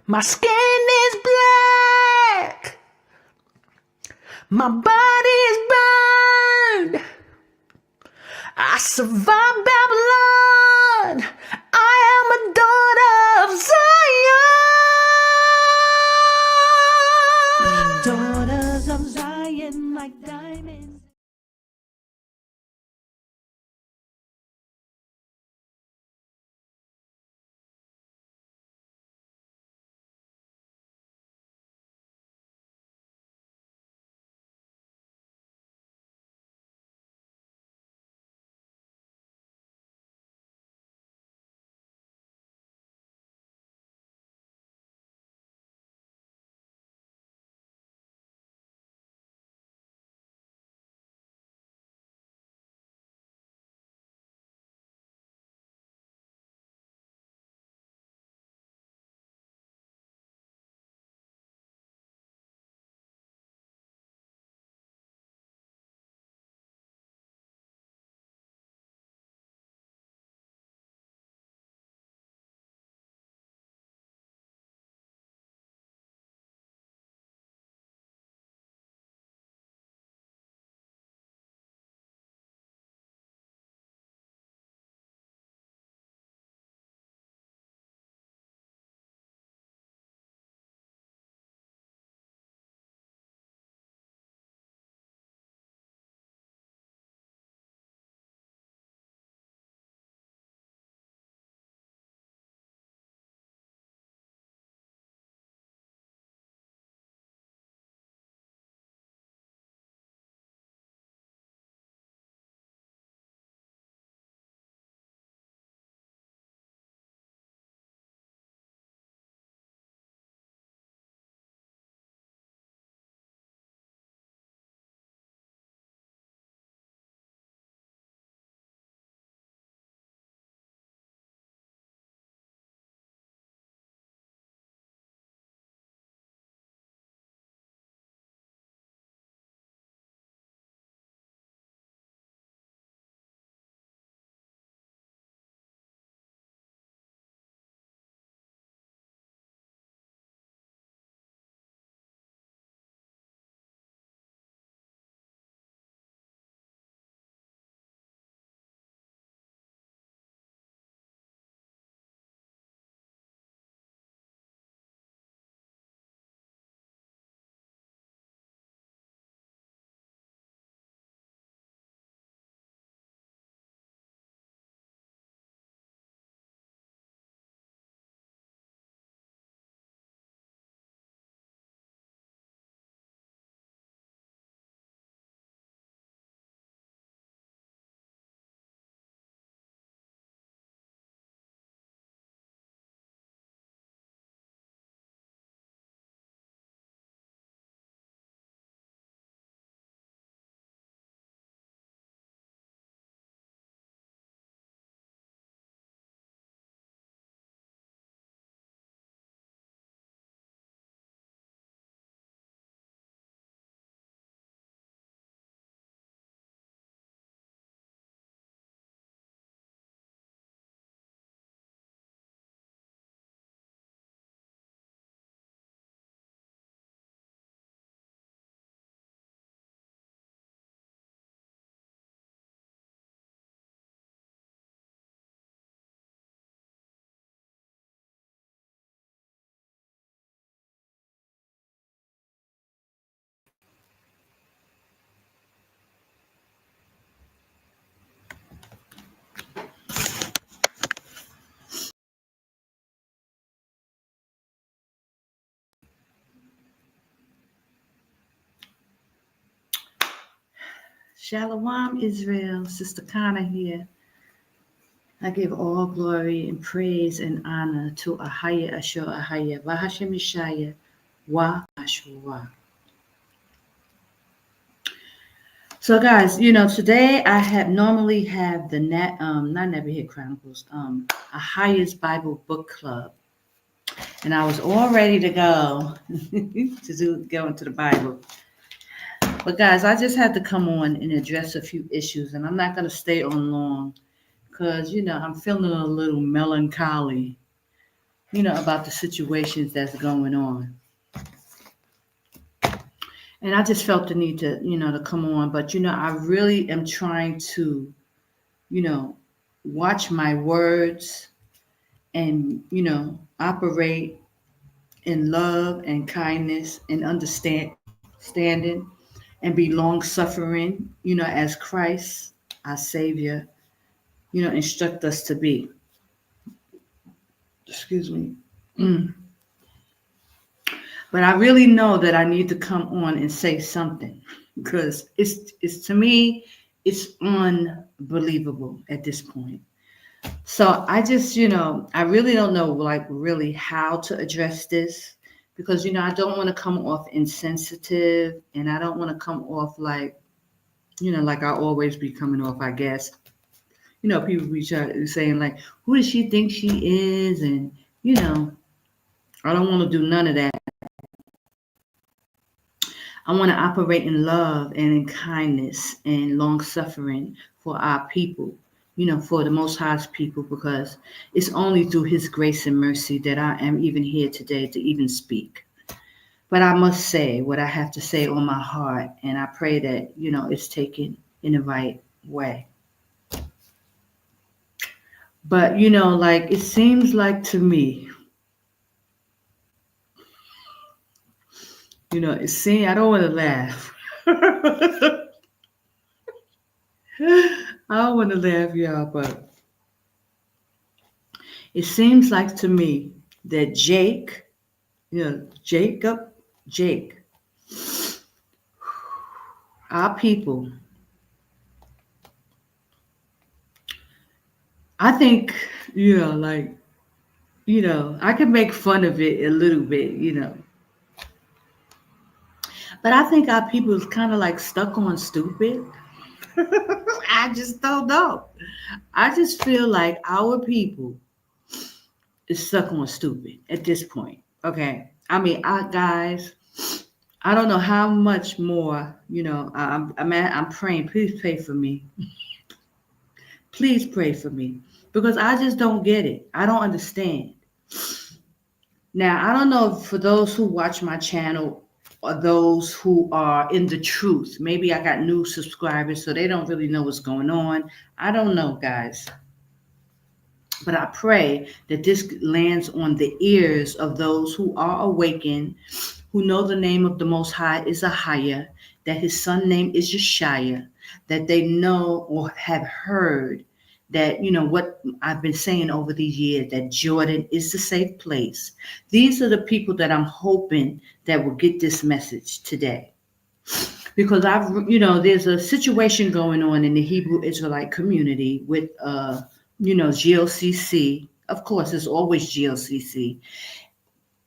My skin is black. My body is burned. I survived Babylon. I am a daughter of Zion. Daughters of Zion like diamonds. Shalom, Israel. Sister Connor here. I give all glory and praise and honor to AHAYAH, AHAYAH, sham Yashaya, RawachAll. So, guys, today I normally have the not Never Hit Chronicles, AHAYAH's Bible Book Club, and I was all ready to go go into the Bible. But guys, I just had to come on and address a few issues, and I'm not going to stay on long because I'm feeling a little melancholy. about the situations that's going on. And I just felt the need to come on. But, I really am trying to, you know, watch my words and, operate in love and kindness and understanding and be long suffering, as Christ, our Savior, instruct us to be. Excuse me. But I really know that I need to come on and say something because it's to me, it's unbelievable at this point. So I just, I really don't know like really how to address this because, I don't want to come off insensitive and I don't want to come off like, like I always be coming off, I guess. People be saying like, who does she think she is? And, I don't want to do none of that. I want to operate in love and in kindness and long suffering for our people, for the Most High's people, because it's only through His grace and mercy that I am even here today to even speak. But I must say what I have to say on my heart, and I pray that, it's taken in the right way. But, like it seems like to me, I don't want to laugh. I don't want to laugh, y'all, but it seems like to me that Jake, Jake, our people, I think, like, I can make fun of it a little bit, but I think our people is kind of like stuck on stupid. I just don't know. I just feel like our people is stuck on stupid at this point. Okay. I mean, guys, I don't know how much more, I'm praying. Please pray for me. Please pray for me because I just don't get it. I don't understand. Now, I don't know for those who watch my channel or those who are in the truth. Maybe I got new subscribers, so they don't really know what's going on. I don't know, guys. But I pray that this lands on the ears of those who are awakened, who know the name of the Most High is AHAYAH, that His Son name is Yashaya, that they know or have heard that, what I've been saying over these years, that Jordan is the safe place. These are the people that I'm hoping that will get this message today. Because there's a situation going on in the Hebrew Israelite community with, GLCC. Of course, it's always GLCC.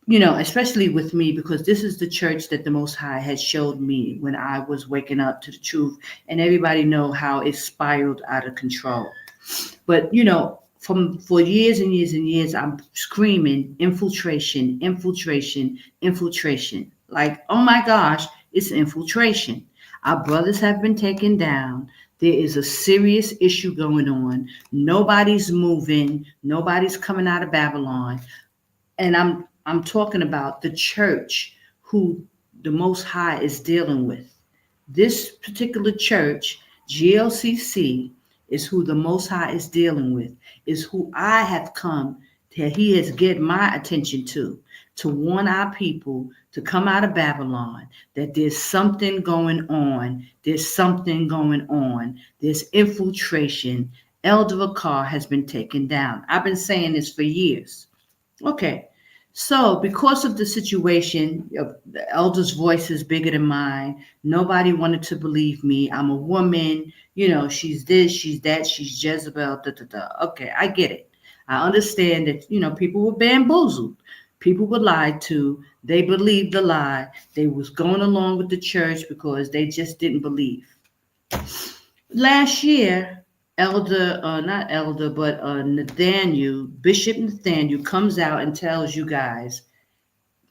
Especially with me, because this is the church that the Most High had showed me when I was waking up to the truth. And everybody know how it spiraled out of control. But, for years and years and years, I'm screaming infiltration, infiltration, infiltration. Like, oh my gosh, it's infiltration. Our brothers have been taken down. There is a serious issue going on. Nobody's moving. Nobody's coming out of Babylon. And I'm talking about the church who the Most High is dealing with. This particular church, GLCC, is who the Most High is dealing with, is who I have come that He has get my attention to warn our people to come out of Babylon, that there's something going on. There's something going on. There's infiltration. Elder Vakar has been taken down. I've been saying this for years. Okay. So because of the situation, the elder's voice is bigger than mine. Nobody wanted to believe me. I'm a woman. She's this, she's that, she's Jezebel. Da, da, da. Okay, I get it. I understand that, people were bamboozled. People were lied to. They believed the lie. They was going along with the church because they just didn't believe. Last year, Nathaniel, Bishop Nathaniel comes out and tells you guys,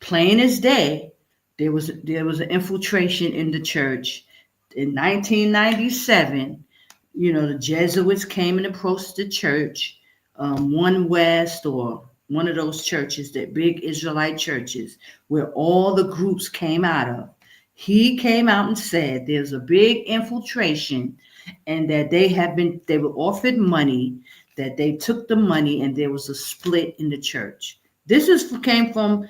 plain as day, there was an infiltration in the church. In 1997, the Jesuits came and approached the church, One West or one of those churches, that big Israelite churches where all the groups came out of. He came out and said there's a big infiltration and that they were offered money, that they took the money and there was a split in the church. Came from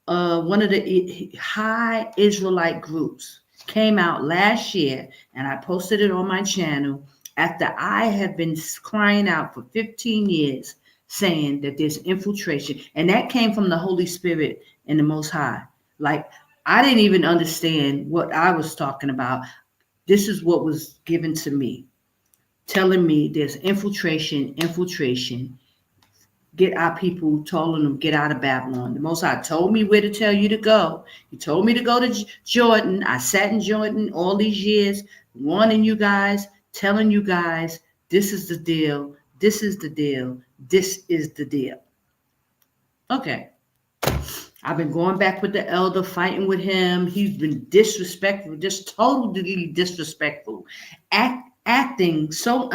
one of the high Israelite groups, came out last year, and I posted it on my channel after I have been crying out for 15 years saying that there's infiltration. And that came from the Holy Spirit and the Most High. Like, I didn't even understand what I was talking about. This is what was given to me, telling me there's infiltration. Get our people, telling them, get out of Babylon. The Most High told me where to tell you to go. He told me to go to Jordan. I sat in Jordan all these years, warning you guys, telling you guys, this is the deal. This is the deal. This is the deal. Okay. I've been going back with the elder, fighting with him. He's been disrespectful, just totally disrespectful, acting so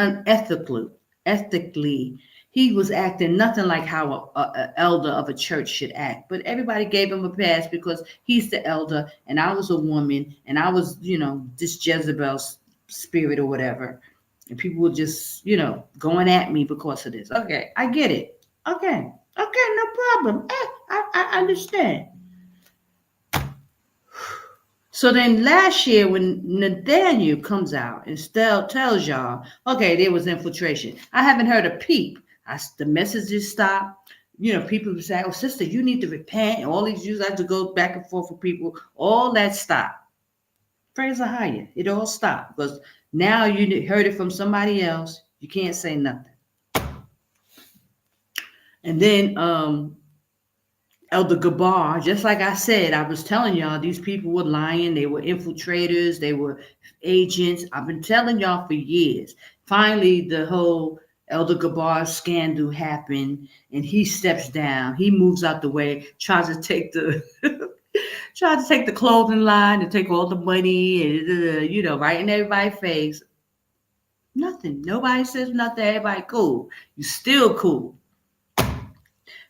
ethically. He was acting nothing like how an elder of a church should act. But everybody gave him a pass because he's the elder, and I was a woman, and I was, this Jezebel's spirit or whatever. And people were just, going at me because of this. Okay, I get it. Okay, no problem. I understand. So then last year when Nathaniel comes out and tells y'all, okay, there was infiltration. I haven't heard a peep. The messages stopped. People would say, oh, sister, you need to repent. All these Jews have to go back and forth with people. All that stopped. Praise AHAYAH. It all stopped because now you heard it from somebody else. You can't say nothing. And then Elder Gabar, just like I said, I was telling y'all, these people were lying. They were infiltrators. They were agents. I've been telling y'all for years. Finally, the whole Elder Gabar scandal happened, and he steps down. He moves out the way, tries to take the clothing line and take all the money, and right in everybody's face. Nothing. Nobody says nothing. Everybody cool. You still cool.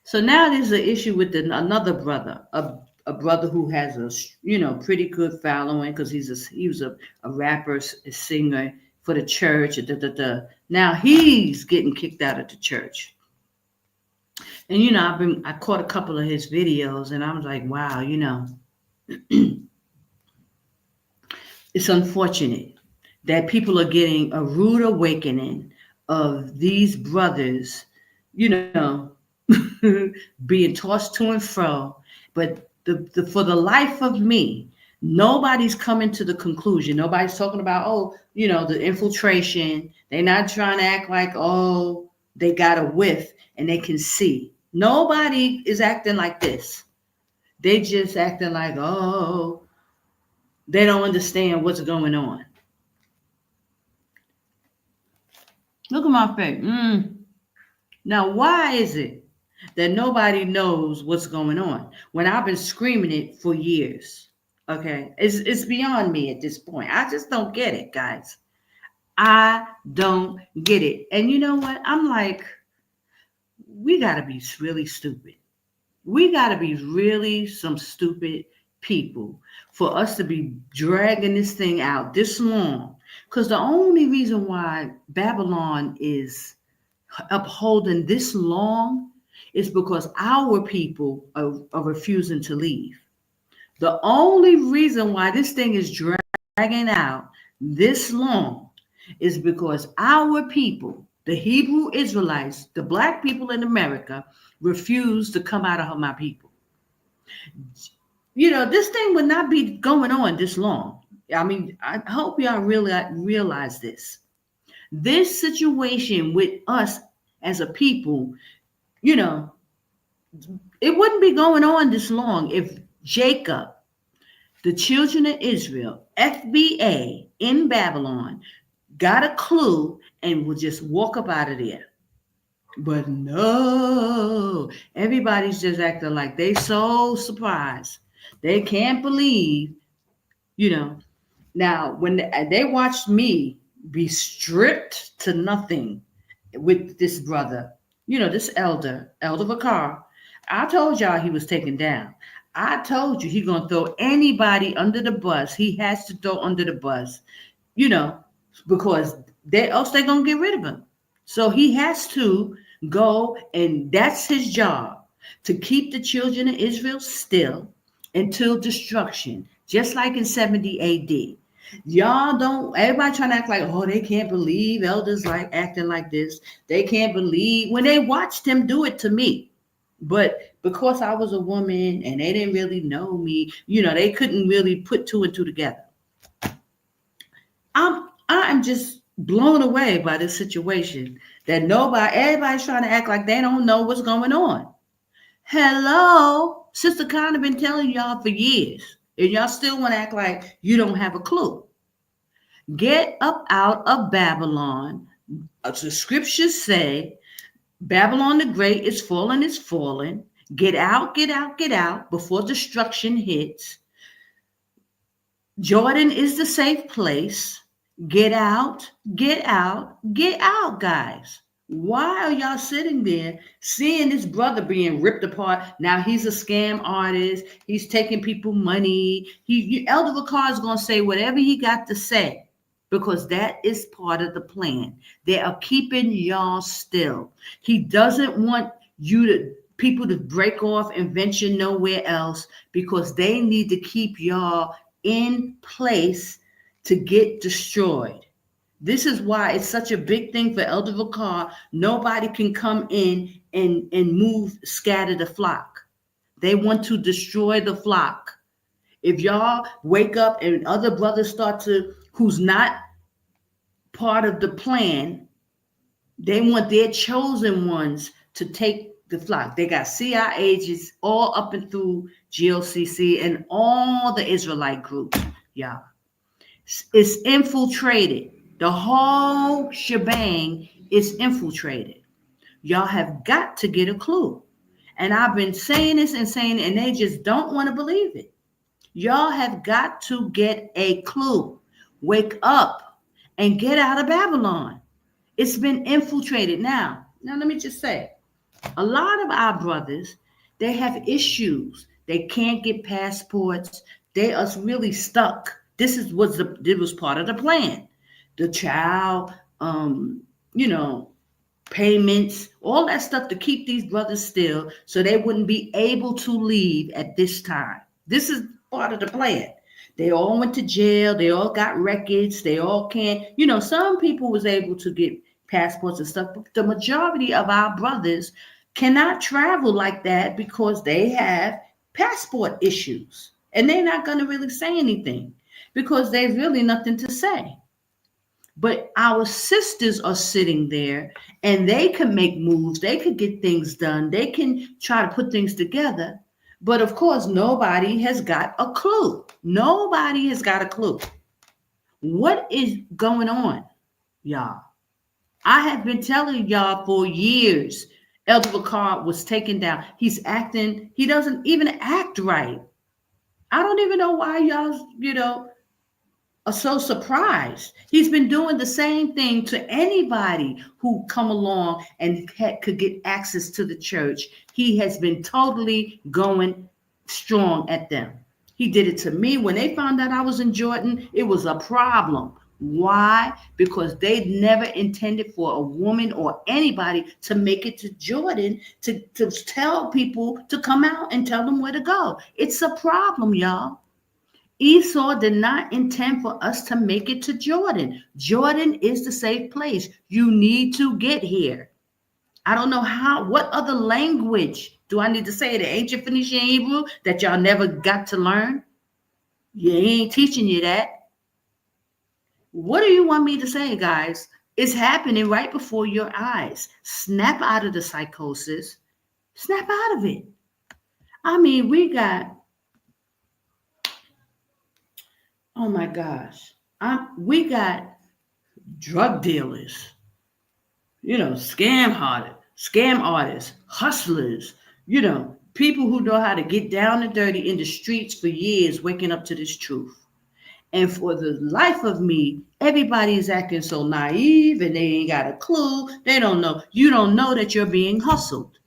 So now there's an issue with another brother, a brother who has a pretty good following because he was a rapper, a singer for the church. Now he's getting kicked out of the church. And I caught a couple of his videos, and I was like, wow, it's unfortunate that people are getting a rude awakening of these brothers, being tossed to and fro. But for the life of me, nobody's coming to the conclusion. Nobody's talking about, the infiltration. They're not trying to act like, they got a whiff and they can see. Nobody is acting like this. They just acting like, they don't understand what's going on. Look at my face. Now, why is it that nobody knows what's going on when I've been screaming it for years? Okay, it's beyond me at this point. I just don't get it, guys. I don't get it. And you know what? I'm like, we got to be really stupid. We got to be really some stupid people for us to be dragging this thing out this long. Because the only reason why Babylon is upholding this long is because our people are refusing to leave. The only reason why this thing is dragging out this long is because our people, the Hebrew Israelites, the black people in America, refuse to come out of my people. This thing would not be going on this long. I mean, I hope y'all really realize this. This situation with us as a people, it wouldn't be going on this long if Jacob, the children of Israel, FBA in Babylon, got a clue and would just walk up out of there. But no, everybody's just acting like they so surprised. They can't believe, Now, when they watched me be stripped to nothing with this brother, this elder Vakar, I told y'all he was taken down. I told you he gonna throw anybody under the bus. He has to throw under the bus, you know, because else they're gonna get rid of him. So he has to go, and that's his job, to keep the children of Israel still until destruction, just like in 70 AD. Y'all don't, everybody trying to act like, oh, they can't believe elders like acting like this. They can't believe when they watched him do it to me. But because I was a woman and they didn't really know me, they couldn't really put two and two together. I'm just blown away by this situation that everybody's trying to act like they don't know what's going on. Hello, Sister Connie been telling y'all for years, and y'all still want to act like you don't have a clue. Get up out of Babylon. The scriptures say Babylon the Great is fallen. Get out, get out, get out before destruction hits. Jordan is the safe place. Get out, get out, get out, guys. Why are y'all sitting there seeing this brother being ripped apart? Now he's a scam artist. He's taking people money. Elder Vakar is going to say whatever he got to say because that is part of the plan. They are keeping y'all still. He doesn't want people to break off and venture nowhere else because they need to keep y'all in place to get destroyed. This is why it's such a big thing for Elder Vakar. Nobody can come in and scatter the flock. They want to destroy the flock. If y'all wake up and other brothers who's not part of the plan, they want their chosen ones to take the flock. They got CIA agents all up and through GOCC and all the Israelite groups, y'all. It's infiltrated. The whole shebang is infiltrated. Y'all have got to get a clue. And I've been saying this and they just don't want to believe it. Y'all have got to get a clue. Wake up and get out of Babylon. It's been infiltrated. Now let me just say, a lot of our brothers, they have issues. They can't get passports. They are really stuck. It was part of the plan. The child, payments, all that stuff to keep these brothers still so they wouldn't be able to leave at this time. This is part of the plan. They all went to jail. They all got records. They all can't, some people was able to get passports and stuff, but the majority of our brothers cannot travel like that because they have passport issues. And they're not going to really say anything because there's really nothing to say. But our sisters are sitting there and they can make moves. They could get things done. They can try to put things together. But of course, nobody has got a clue. Nobody has got a clue. What is going on, y'all? I have been telling y'all for years, Elder Vakar was taken down. He doesn't even act right. I don't even know why y'all, are so surprised. He's been doing the same thing to anybody who come along and could get access to the church. He has been totally going strong at them. He did it to me. When they found out I was in Jordan, it was a problem. Why? Because they never intended for a woman or anybody to make it to Jordan to tell people to come out and tell them where to go. It's a problem, y'all. Esau did not intend for us to make it to Jordan. Jordan is the safe place. You need to get here. I don't know what other language do I need to say? The ancient Phoenician Hebrew that y'all never got to learn? You ain't teaching you that. What do you want me to say, guys? It's happening right before your eyes. Snap out of the psychosis. Snap out of it. I mean, we got, oh my gosh. We got drug dealers, scam artists, hustlers, people who know how to get down and dirty in the streets for years, waking up to this truth. And for the life of me, everybody is acting so naive and they ain't got a clue. They don't know. You don't know that you're being hustled.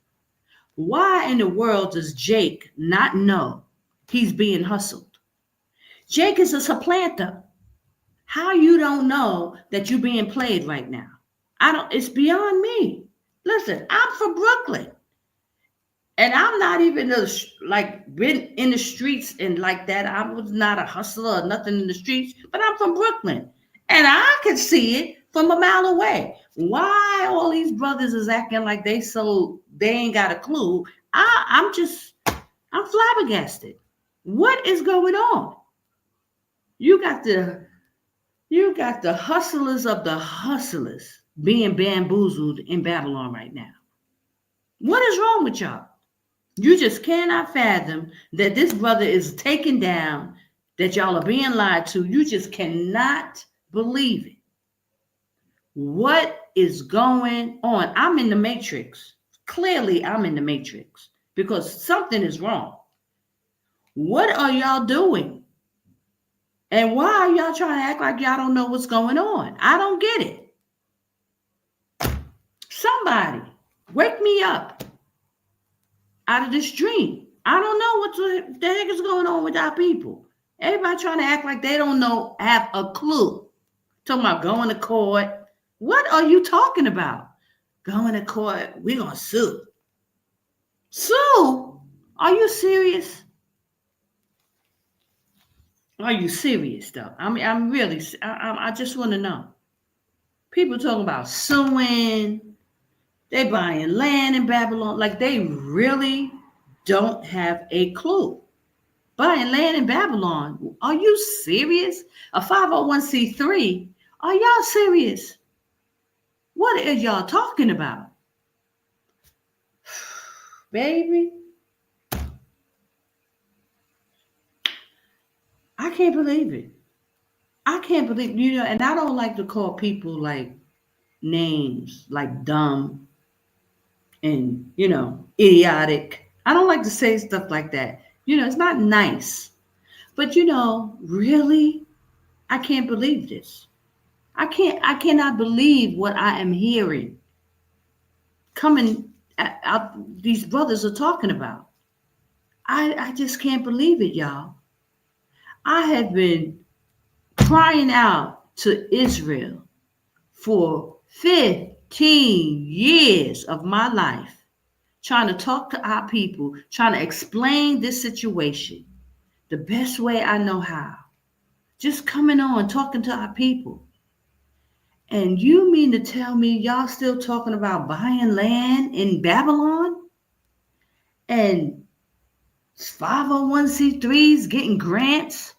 Why in the world does Jake not know he's being hustled? Jake is a supplanter. How you don't know that you're being played right now? It's beyond me. Listen, I'm from Brooklyn. And I'm not even been in the streets and like that. I was not a hustler or nothing in the streets, but I'm from Brooklyn. And I could see it from a mile away. Why all these brothers is acting like they ain't got a clue. I'm flabbergasted. What is going on? You got the hustlers of the hustlers being bamboozled in Babylon right now. What is wrong with y'all? You just cannot fathom that this brother is taken down, that y'all are being lied to. You just cannot believe it. What is going on? I'm in the matrix. Clearly, I'm in the matrix because something is wrong. What are y'all doing? And why are y'all trying to act like y'all don't know what's going on? I don't get it. Somebody, wake me up out of this dream. I don't know what the heck is going on with our people. Everybody trying to act like they don't know, have a clue. Talking about going to court. What are you talking about? Going to court, we're going to sue. Sue? Are you serious? Are you serious, though? I mean, I just want to know. People talking about suing. They buying land in Babylon. Like they really don't have a clue. Buying land in Babylon. Are you serious? A 501c3. Are y'all serious? What are y'all talking about? Baby. I can't believe it. I can't believe, and I don't like to call people like names like dumb and, idiotic. I don't like to say stuff like that. It's not nice. But, really, I can't believe this. I cannot believe what I am hearing coming out these brothers are talking about. I just can't believe it, y'all. I have been crying out to Israel for 15 years of my life, trying to talk to our people, trying to explain this situation the best way I know how. Just coming on, talking to our people. And you mean to tell me y'all still talking about buying land in Babylon? And 501c3s getting grants?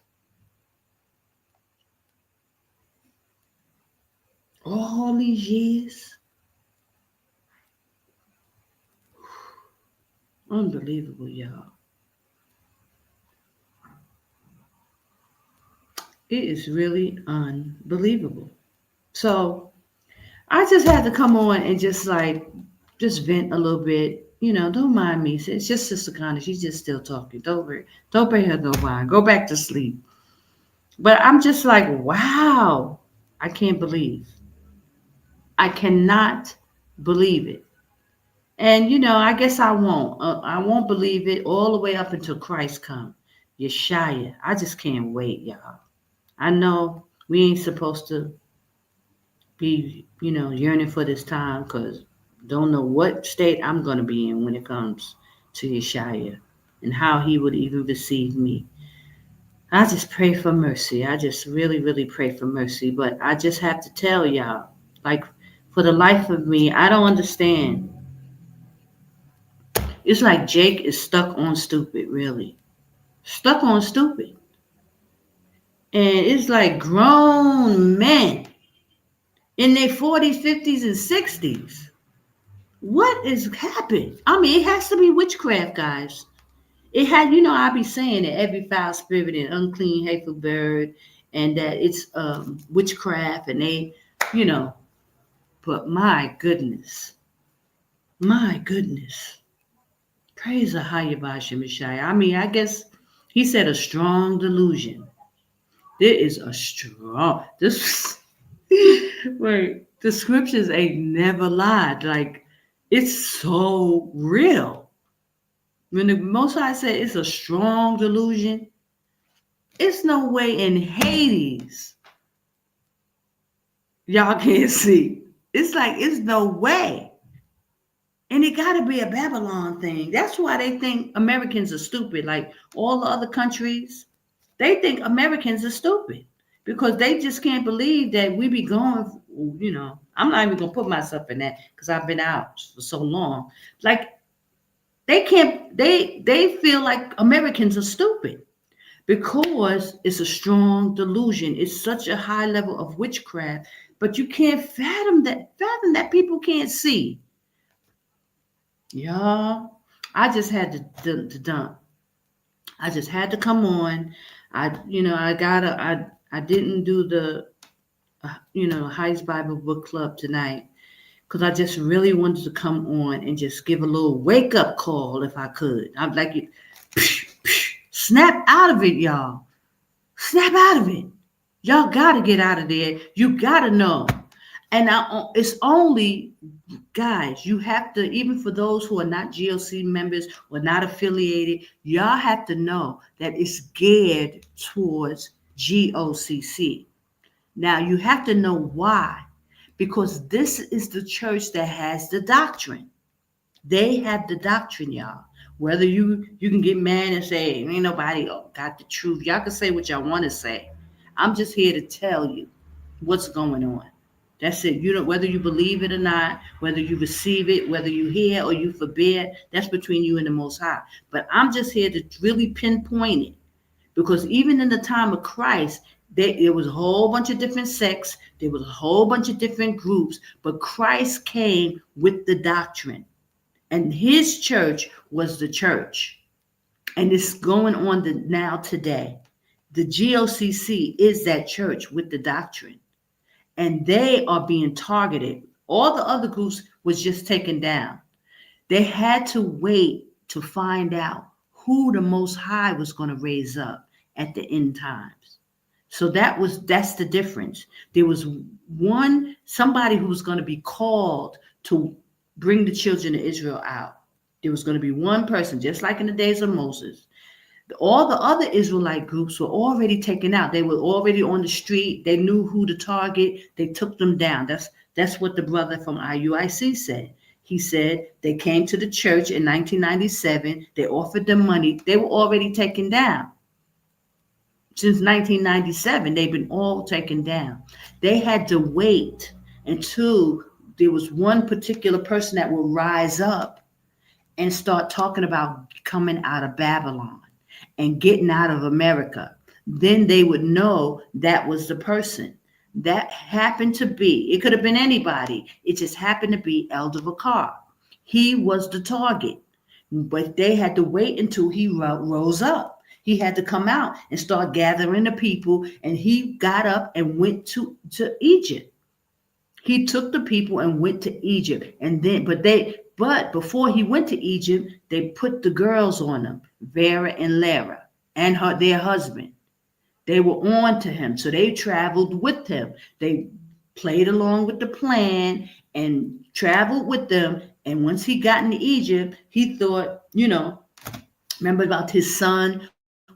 All these years? Unbelievable, y'all. It is really unbelievable. So I just had to come on and just vent a little bit. Don't mind me. It's just Sister Connie. She's just still talking. Don't pay her no mind. Go back to sleep. But I'm just like, wow. I can't believe. I cannot believe it. And, I guess I won't. I won't believe it all the way up until Christ comes. Yashaya. I just can't wait, y'all. I know we ain't supposed to be, yearning for this time because don't know what state I'm going to be in when it comes to Yashaya and how he would even receive me. I just pray for mercy. I just really, really pray for mercy. But I just have to tell y'all, for the life of me, I don't understand. It's like Jake is stuck on stupid, really. Stuck on stupid. And it's like grown men in their 40s, 50s, and 60s. What is happening? I mean, it has to be witchcraft, guys. It had, I be saying that every foul spirit and unclean, hateful bird, and that it's witchcraft, and they, but my goodness. Praise AHAYAH, sham Yashaya. I mean, I guess he said a strong delusion. There is a strong, wait, the scriptures ain't never lied. Like, it's so real. When the Most High said it's a strong delusion, it's no way in Hades y'all can't see. It's like, it's no way. And it got to be a Babylon thing. That's why they think Americans are stupid. Like all the other countries, they think Americans are stupid because they just can't believe that we be going, I'm not even going to put myself in that because I've been out for so long. Like they can't, they feel like Americans are stupid because it's a strong delusion. It's such a high level of witchcraft, but you can't fathom that people can't see. Yeah, I just had to dump. I just had to come on. I didn't do the, Heights Bible Book Club tonight because I just really wanted to come on and just give a little wake up call if I could. I'd like it, snap out of it, y'all. Snap out of it. Y'all got to get out of there. You got to know. And it's only, guys, you have to, even for those who are not GOC members or not affiliated, y'all have to know that it's geared towards GOCC. Now, you have to know why. Because this is the church that has the doctrine. They have the doctrine, y'all. Whether you can get mad and say, ain't nobody got the truth. Y'all can say what y'all want to say. I'm just here to tell you what's going on. That's it. Whether you believe it or not, whether you receive it, whether you hear or you forbid, that's between you and the Most High. But I'm just here to really pinpoint it. Because even in the time of Christ, there was a whole bunch of different sects, there was a whole bunch of different groups, but Christ came with the doctrine. And his church was the church. And it's going on now today. The GOCC is that church with the doctrine. And they are being targeted. All the other groups was just taken down. They had to wait to find out who the Most High was going to raise up at the end times. So that's the difference. There was somebody who was going to be called to bring the children of Israel out. There was going to be one person, just like in the days of Moses. All the other Israelite groups were already taken out. They were already on the street. They knew who to target. They took them down. That's what the brother from IUIC said. He said they came to the church in 1997. They offered them money. They were already taken down. Since 1997, they've been all taken down. They had to wait until there was one particular person that would rise up and start talking about coming out of Babylon and getting out of America. Then they would know that was the person. That happened to be, it could have been anybody. It just happened to be Elder Vakar. He was the target, but they had to wait until he rose up. He had to come out and start gathering the people, and he got up and went to Egypt. He took the people and went to Egypt, and then, but before he went to Egypt, they put the girls on him, Vera and Lara, and their husband. They were on to him, so they traveled with him. They played along with the plan and traveled with them. And once he got into Egypt, he thought, remember about his son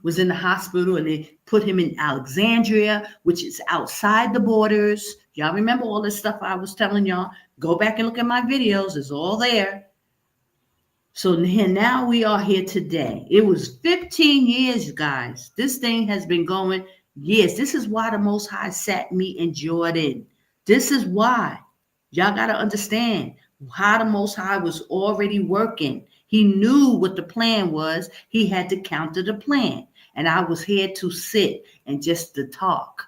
was in the hospital and they put him in Alexandria, which is outside the borders. Y'all remember all this stuff I was telling y'all? Go back and look at my videos. It's all there. So now we are here today. It was 15 years, guys. This thing has been going years. This is why the Most High sat me in Jordan. This is why. Y'all got to understand how the Most High was already working. He knew what the plan was. He had to counter the plan. And I was here to sit and just to talk.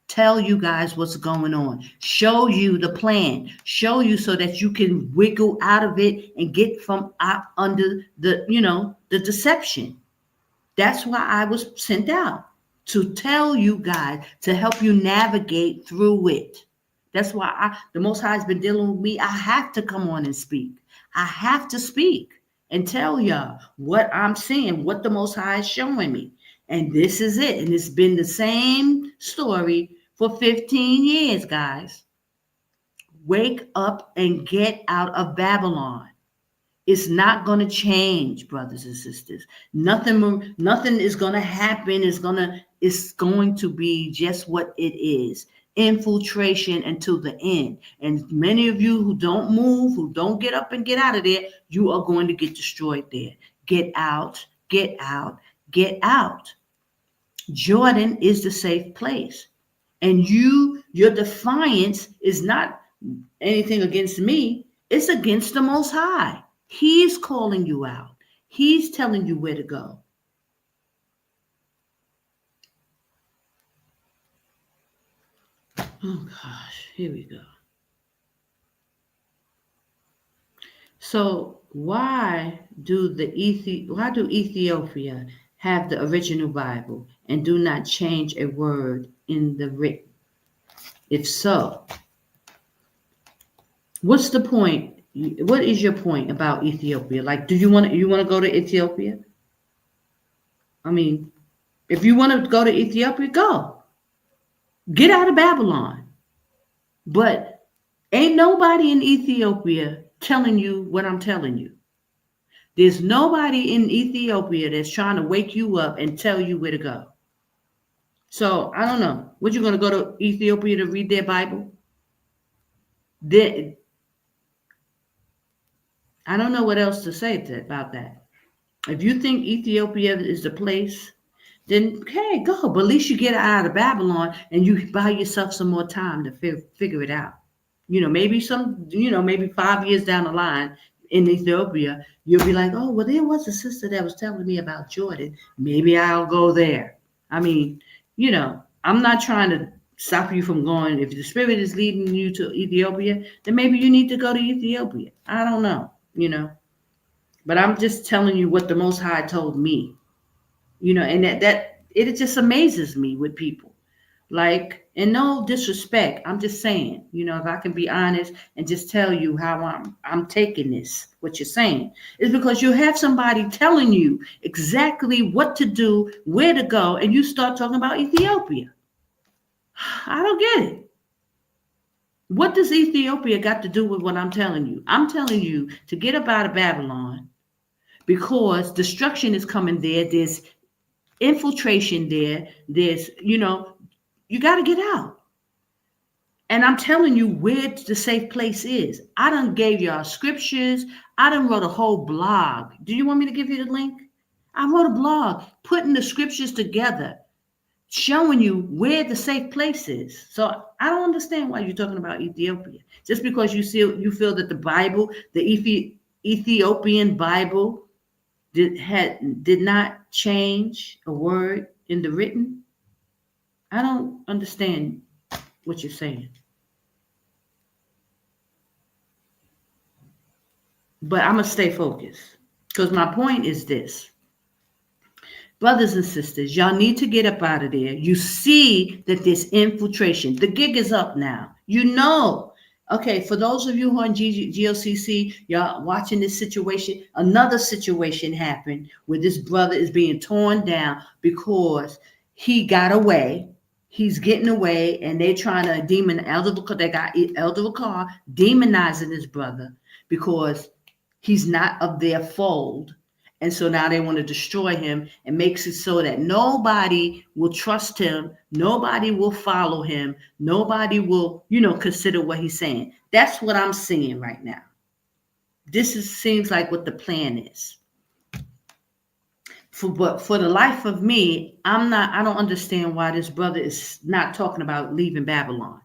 Tell you guys what's going on. Show you the plan. Show you so that you can wiggle out of it and get from under the deception. That's why I was sent out, to tell you guys, to help you navigate through it. That's why the Most High has been dealing with me. I have to come on and speak. I have to speak and tell y'all what I'm seeing, what the Most High is showing me. And this is it. And it's been the same story for 15 years, guys. Wake up and get out of Babylon. It's not going to change, brothers and sisters. Nothing is going to happen. It's going to be just what it is. Infiltration until the end. And many of you who don't move, who don't get up and get out of there, you are going to get destroyed there. Get out, get out, get out. Jordan is the safe place. And your defiance is not anything against me. It's against the Most High. He's calling you out. He's telling you where to go. Oh gosh, here we go. So why do Ethiopia have the original Bible and do not change a word in the written? If so, what's the point? What is your point about Ethiopia? Like, do you want to go to Ethiopia? I mean, if you want to go to Ethiopia, go. Get out of Babylon. But ain't nobody in Ethiopia telling you what I'm telling you. There's nobody in Ethiopia that's trying to wake you up and tell you where to go. So I don't know. What, you going to go to Ethiopia to read their Bible? I don't know what else to say about that. If you think Ethiopia is the place, then hey, go. But at least you get out of Babylon and you buy yourself some more time to figure it out. Maybe maybe 5 years down the line in Ethiopia, you'll be like, oh, well, there was a sister that was telling me about Jordan. Maybe I'll go there. I mean, I'm not trying to stop you from going. If the Spirit is leading you to Ethiopia, then maybe you need to go to Ethiopia. I don't know, But I'm just telling you what the Most High told me, and that it just amazes me with people. Like, and no disrespect, I'm just saying, if I can be honest and just tell you how I'm taking this, what you're saying, is because you have somebody telling you exactly what to do, where to go, and you start talking about Ethiopia. I don't get it. What does Ethiopia got to do with what I'm telling you? I'm telling you to get up out of Babylon because destruction is coming there. There's infiltration there. There's, you got to get out. And I'm telling you where the safe place is. I done gave y'all scriptures. I done wrote a whole blog. Do you want me to give you the link? I wrote a blog putting the scriptures together, showing you where the safe place is. So I don't understand why you're talking about Ethiopia. Just because you feel that the Bible, the Ethiopian Bible, did not change a word in the written. I don't understand what you're saying. But I'm going to stay focused because my point is this. Brothers and sisters, y'all need to get up out of there. You see that there's infiltration. The gig is up now. Okay, for those of you who are in GOCC, y'all watching this situation, another situation happened where this brother is being torn down because he got away. He's getting away, and they're trying to they got Elder Vakar demonizing his brother because he's not of their fold. And so now they want to destroy him and makes it so that nobody will trust him. Nobody will follow him. Nobody will, consider what he's saying. That's what I'm seeing right now. Seems like what the plan is. But for the life of me, I don't understand why this brother is not talking about leaving Babylon.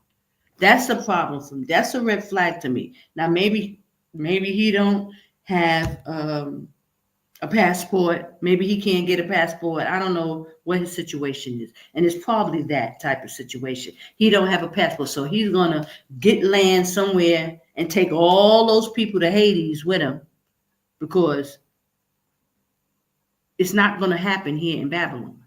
That's a problem for me. That's a red flag to me. Now, maybe he don't have, a passport. Maybe he can't get a passport. I don't know what his situation is. And it's probably that type of situation. He don't have a passport. So he's going to get land somewhere and take all those people to Hades with him because it's not going to happen here in Babylon.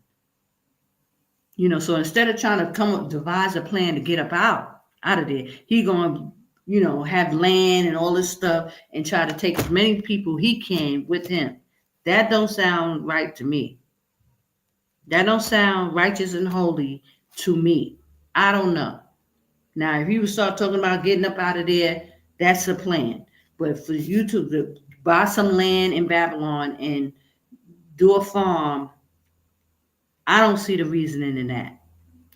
So instead of trying to devise a plan to get up out of there, he going to, have land and all this stuff and try to take as many people he can with him. That don't sound right to me. That don't sound righteous and holy to me. I don't know. Now, if you start talking about getting up out of there, that's a plan. But for you to buy some land in Babylon and do a farm, I don't see the reasoning in that.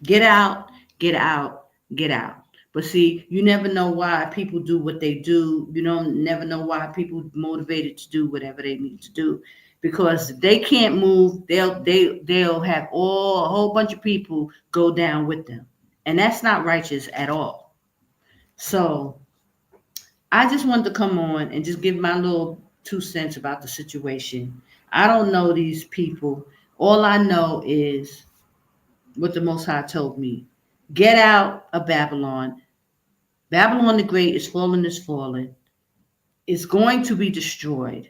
Get out, get out, get out. But see, you never know why people do what they do. You don't never know why people motivated to do whatever they need to do. Because if they can't move, they'll have a whole bunch of people go down with them. And that's not righteous at all. So I just wanted to come on and just give my little 2 cents about the situation. I don't know these people. All I know is what the Most High told me. Get out of Babylon. Babylon the Great is fallen, is fallen. It's going to be destroyed.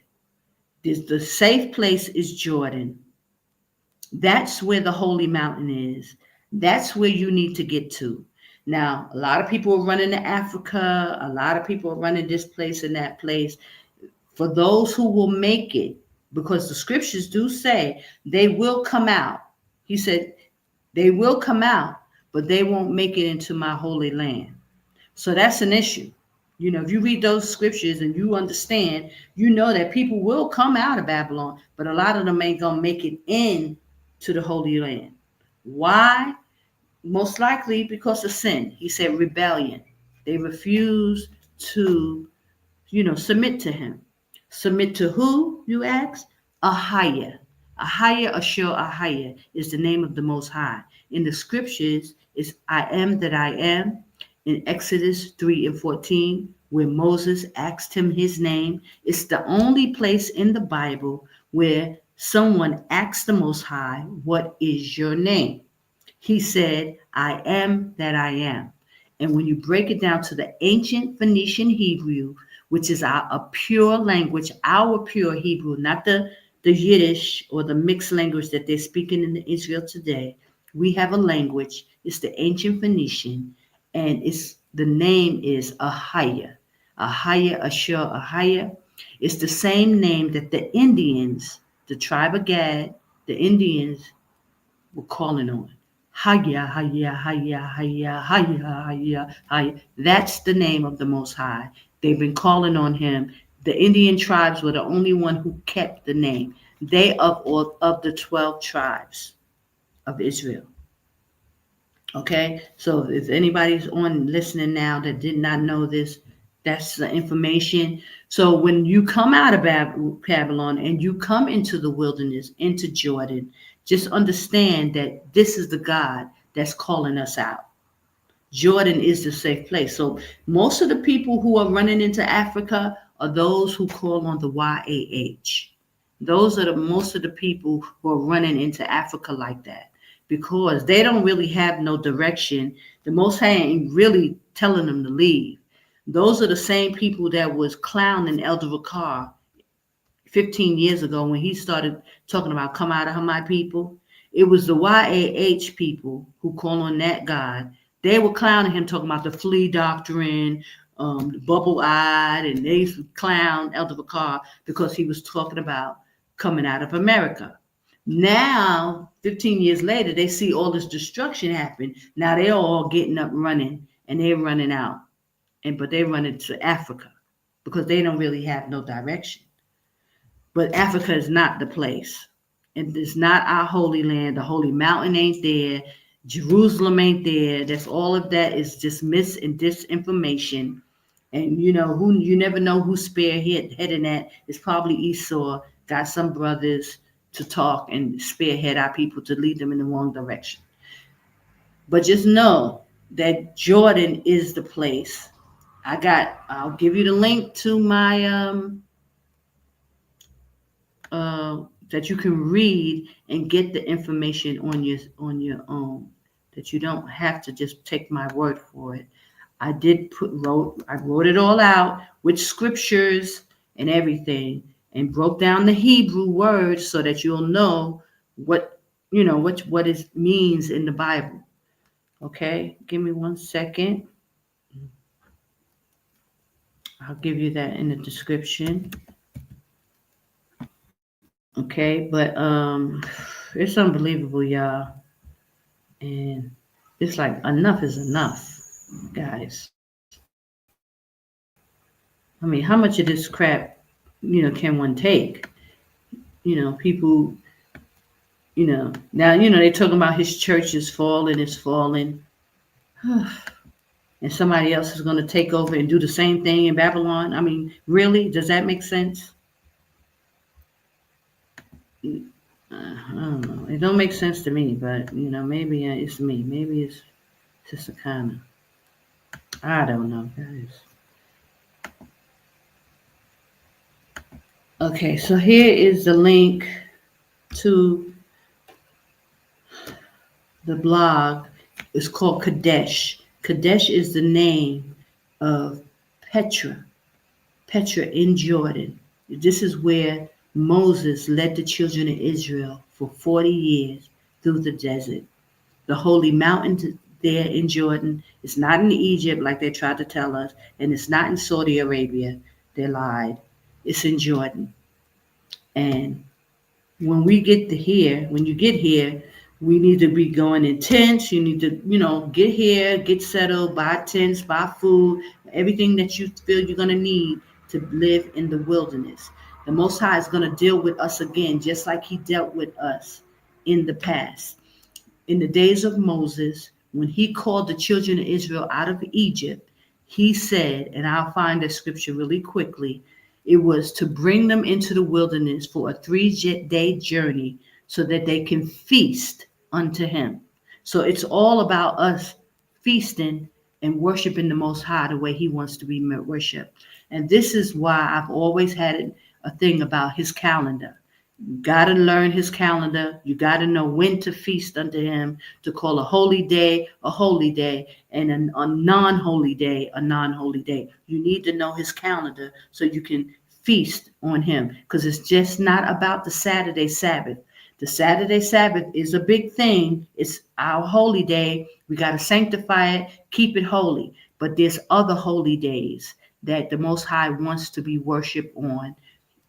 The safe place is Jordan. That's where the holy mountain is. That's where you need to get to. Now, a lot of people are running to Africa. A lot of people are running this place and that place. For those who will make it, because the scriptures do say they will come out. He said, they will come out, but they won't make it into my holy land. So that's an issue. You know, if you read those scriptures and you understand, you know that people will come out of Babylon, but a lot of them ain't going to make it in to the Holy Land. Why? Most likely because of sin. He said rebellion. They refuse to, submit to him. Submit to who, you ask? AHAYAH. AHAYAH, AHAYAH is the name of the Most High. In the scriptures, it's I am that I am. In Exodus 3 and 14, where Moses asked him his name, it's the only place in the Bible where someone asked the Most High, what is your name? He said, I am that I am. And when you break it down to the ancient Phoenician Hebrew, which is a pure language, our pure Hebrew, not the Yiddish or the mixed language that they're speaking in Israel today. We have a language. It's the ancient Phoenician, and the name is AHAYAH. AHAYAH, AHAYAH. It's the same name that the Indians, the tribe of Gad, the Indians were calling on. Hayah, Hayah, Hayah, Hayah, Hayah, Hayah, Hayah. That's the name of the Most High. They've been calling on him. The Indian tribes were the only one who kept the name. They of the 12 tribes of Israel. Okay, so if anybody's on listening now that did not know this, that's the information. So when you come out of Babylon and you come into the wilderness, into Jordan, just understand that this is the God that's calling us out. Jordan is the safe place. So most of the people who are running into Africa are those who call on the YAH. Those are most of the people who are running into Africa like that, because they don't really have no direction. The Most High ain't really telling them to leave. Those are the same people that was clowning Elder Ricard 15 years ago when he started talking about come out of my people. It was the YAH people who call on that God. They were clowning him, talking about the flea doctrine, the bubble-eyed, and they used to clown Elder Ricard because he was talking about coming out of America. Now, 15 years later, they see all this destruction happen. Now they're all getting up running, and they're running out. But they're running to Africa because they don't really have no direction. But Africa is not the place. And it's not our holy land. The holy mountain ain't there. Jerusalem ain't there. That's all of that is just mis and disinformation. And you never know who's spearheading that. It's probably Esau got some brothers to talk and spearhead our people to lead them in the wrong direction. But just know that Jordan is the place. I'll give you the link to my that you can read and get the information on your own. That you don't have to just take my word for it. I wrote it all out with scriptures and everything, and broke down the Hebrew words so that you'll know what it means in the Bible. Okay, give me 1 second. I'll give you that in the description. Okay, but it's unbelievable, y'all. And it's like enough is enough, guys. I mean, how much of this crap can one take? People, now, they're talking about his church is falling, it's falling. And somebody else is going to take over and do the same thing in Babylon. I mean, really? Does that make sense? I don't know. It don't make sense to me, but, maybe it's me. Maybe it's just a kind of, I don't know, guys. Okay, so here is the link to the blog. It's called Qadash. Qadash is the name of Petra in Jordan. This is where Moses led the children of Israel for 40 years through the desert. The holy mountain there in Jordan is not in Egypt like they tried to tell us, and it's not in Saudi Arabia. They lied. It's in Jordan. And when we get to here, when you get here, we need to be going in tents. You need to, get here, get settled, buy tents, buy food, everything that you feel you're going to need to live in the wilderness. The Most High is going to deal with us again, just like he dealt with us in the past. In the days of Moses, when he called the children of Israel out of Egypt, he said, and I'll find the scripture really quickly, it was to bring them into the wilderness for a 3-day journey so that they can feast unto him. So it's all about us feasting and worshiping the Most High the way he wants to be worshiped. And this is why I've always had a thing about his calendar. You got to learn his calendar. You got to know when to feast unto him, to call a holy day, and a non-holy day, a non-holy day. You need to know his calendar so you can feast on him, because it's just not about the Saturday Sabbath. The Saturday Sabbath is a big thing. It's our holy day. We got to sanctify it, keep it holy. But there's other holy days that the Most High wants to be worshiped on.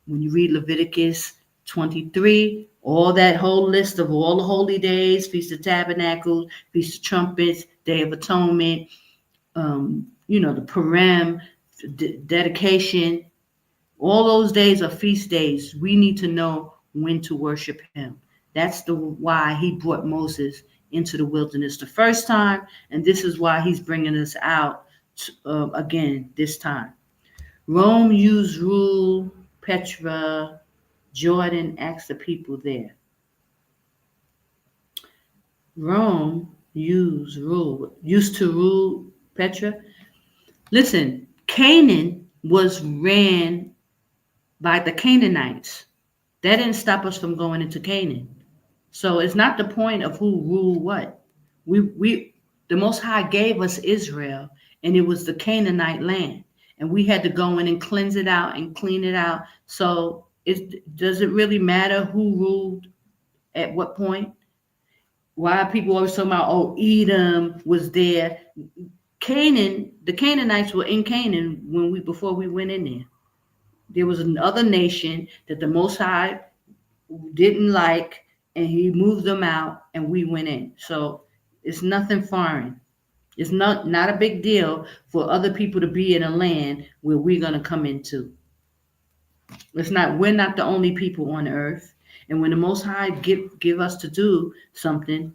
When you read Leviticus 23, all that whole list of all the holy days, Feast of Tabernacles, Feast of Trumpets, Day of Atonement, the Purim, dedication, all those days are feast days. We need to know when to worship him. That's why he brought Moses into the wilderness the first time, and this is why he's bringing us out again this time. Rome used rule, Petra, Jordan asked the people there. Rome used to rule Petra. Listen, Canaan was ran by the Canaanites. That didn't stop us from going into Canaan. So it's not the point of who ruled what. The Most High gave us Israel, and it was the Canaanite land. And we had to go in and cleanse it out and clean it out. So does it really matter who ruled at what point? Why people always talking about, Edom was there. Canaan, the Canaanites were in Canaan before we went in there. There was another nation that the Most High didn't like, and he moved them out, and we went in. So it's nothing foreign. It's not a big deal for other people to be in a land where we're going to come into. We're not the only people on earth. And when the Most High give us to do something,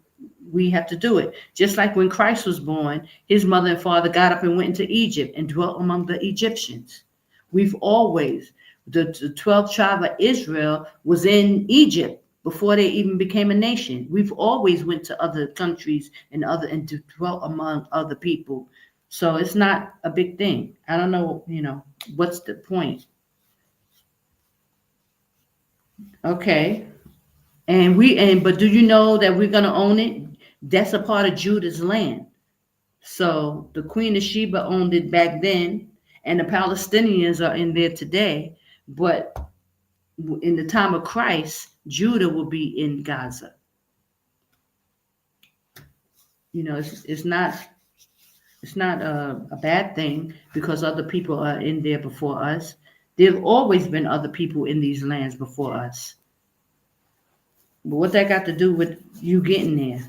we have to do it. Just like when Christ was born, his mother and father got up and went into Egypt and dwelt among the Egyptians. We've always, the 12th tribe of Israel was in Egypt before they even became a nation. We've always went to other countries and to dwell among other people. So it's not a big thing. I don't know, what's the point? Okay. But do you know that we're going to own it? That's a part of Judah's land. So the Queen of Sheba owned it back then, and the Palestinians are in there today. But in the time of Christ, Judah will be in Gaza. It's not a bad thing because other people are in there before us. There have always been other people in these lands before us. But what that got to do with you getting there?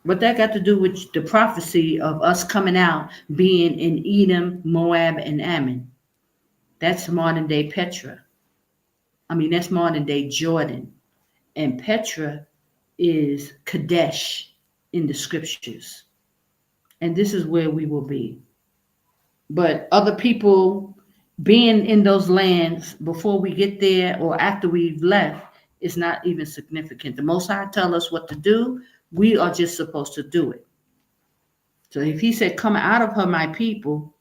What that got to do with the prophecy of us coming out being in Edom, Moab, and Ammon? That's modern day Petra. That's modern day Jordan. And Petra is Qadash in the scriptures. And this is where we will be. But other people being in those lands before we get there or after we've left is not even significant. The Most High tell us what to do. We are just supposed to do it. So if he said, come out of her, my people,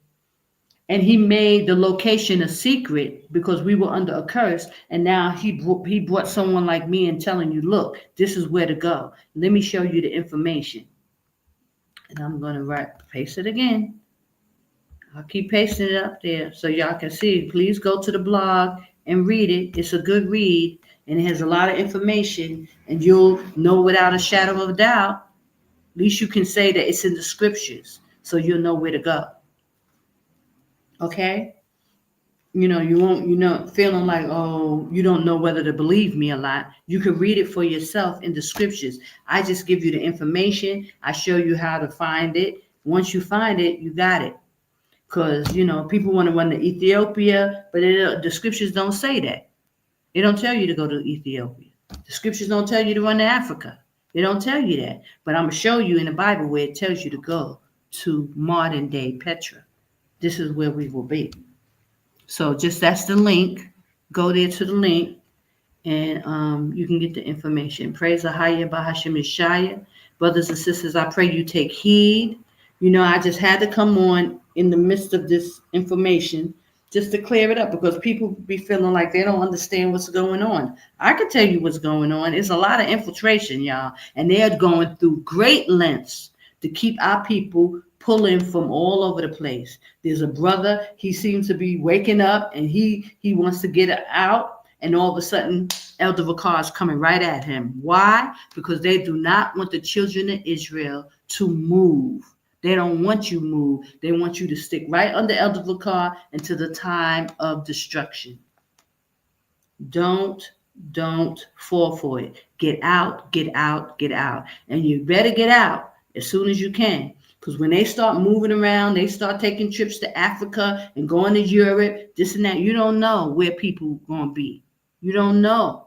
and he made the location a secret because we were under a curse, and now he brought someone like me and telling you, look, this is where to go. Let me show you the information. And I'm going to paste it again. I'll keep pasting it up there so y'all can see. Please go to the blog and read it. It's a good read, and it has a lot of information, and you'll know without a shadow of a doubt. At least you can say that it's in the scriptures, so you'll know where to go. Okay? You won't, feeling like, oh, you don't know whether to believe me or not. You can read it for yourself in the scriptures. I just give you the information. I show you how to find it. Once you find it, you got it. Because, people want to run to Ethiopia, but the scriptures don't say that. They don't tell you to go to Ethiopia. The scriptures don't tell you to run to Africa. They don't tell you that. But I'm going to show you in the Bible where it tells you to go to modern day Petra. This is where we will be. So that's the link. Go there to the link, and you can get the information. Praise AHAYAH sham Yashaya. Brothers and sisters, I pray you take heed. I just had to come on in the midst of this information just to clear it up, because people be feeling like they don't understand what's going on. I can tell you what's going on. It's a lot of infiltration, y'all, and they are going through great lengths to keep our people pulling from all over the place. There's a brother, he seems to be waking up, and he wants to get out, and all of a sudden Elder Vakar is coming right at him. Why? Because they do not want the children of Israel to move. They don't want you move. They want you to stick right under Elder Vakar until the time of destruction. Don't fall for it. Get out, get out, get out. And you better get out as soon as you can. Because when they start moving around, they start taking trips to Africa and going to Europe, this and that, you don't know where people are going to be. You don't know.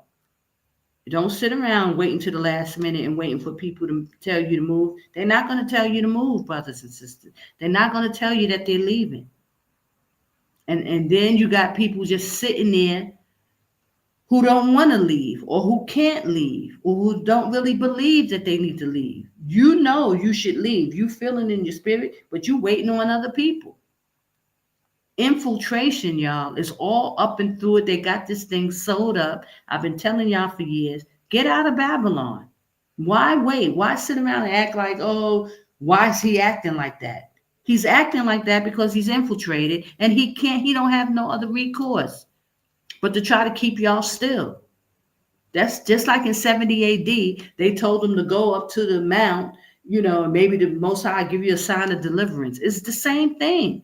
Don't sit around waiting to the last minute and waiting for people to tell you to move. They're not going to tell you to move, brothers and sisters. They're not going to tell you that they're leaving. And then you got people just sitting there who don't want to leave, or who can't leave, or who don't really believe that they need to leave. You know you should leave. You feeling in your spirit, but you waiting on other people. Infiltration, y'all, is all up and through it. They got this thing sewed up. I've been telling y'all for years, get out of Babylon. Why wait? Why sit around and act like, oh, why is he acting like that? He's acting like that because he's infiltrated, and he don't have no other recourse but to try to keep y'all still. That's just like in 70 AD, they told him to go up to the mount, maybe the Most High give you a sign of deliverance. It's the same thing.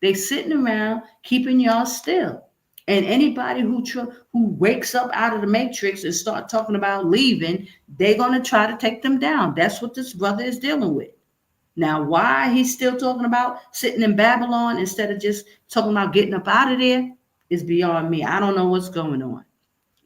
They sitting around keeping y'all still. And anybody who wakes up out of the matrix and start talking about leaving, they're going to try to take them down. That's what this brother is dealing with. Now, why he's still talking about sitting in Babylon instead of just talking about getting up out of there is beyond me. I don't know what's going on.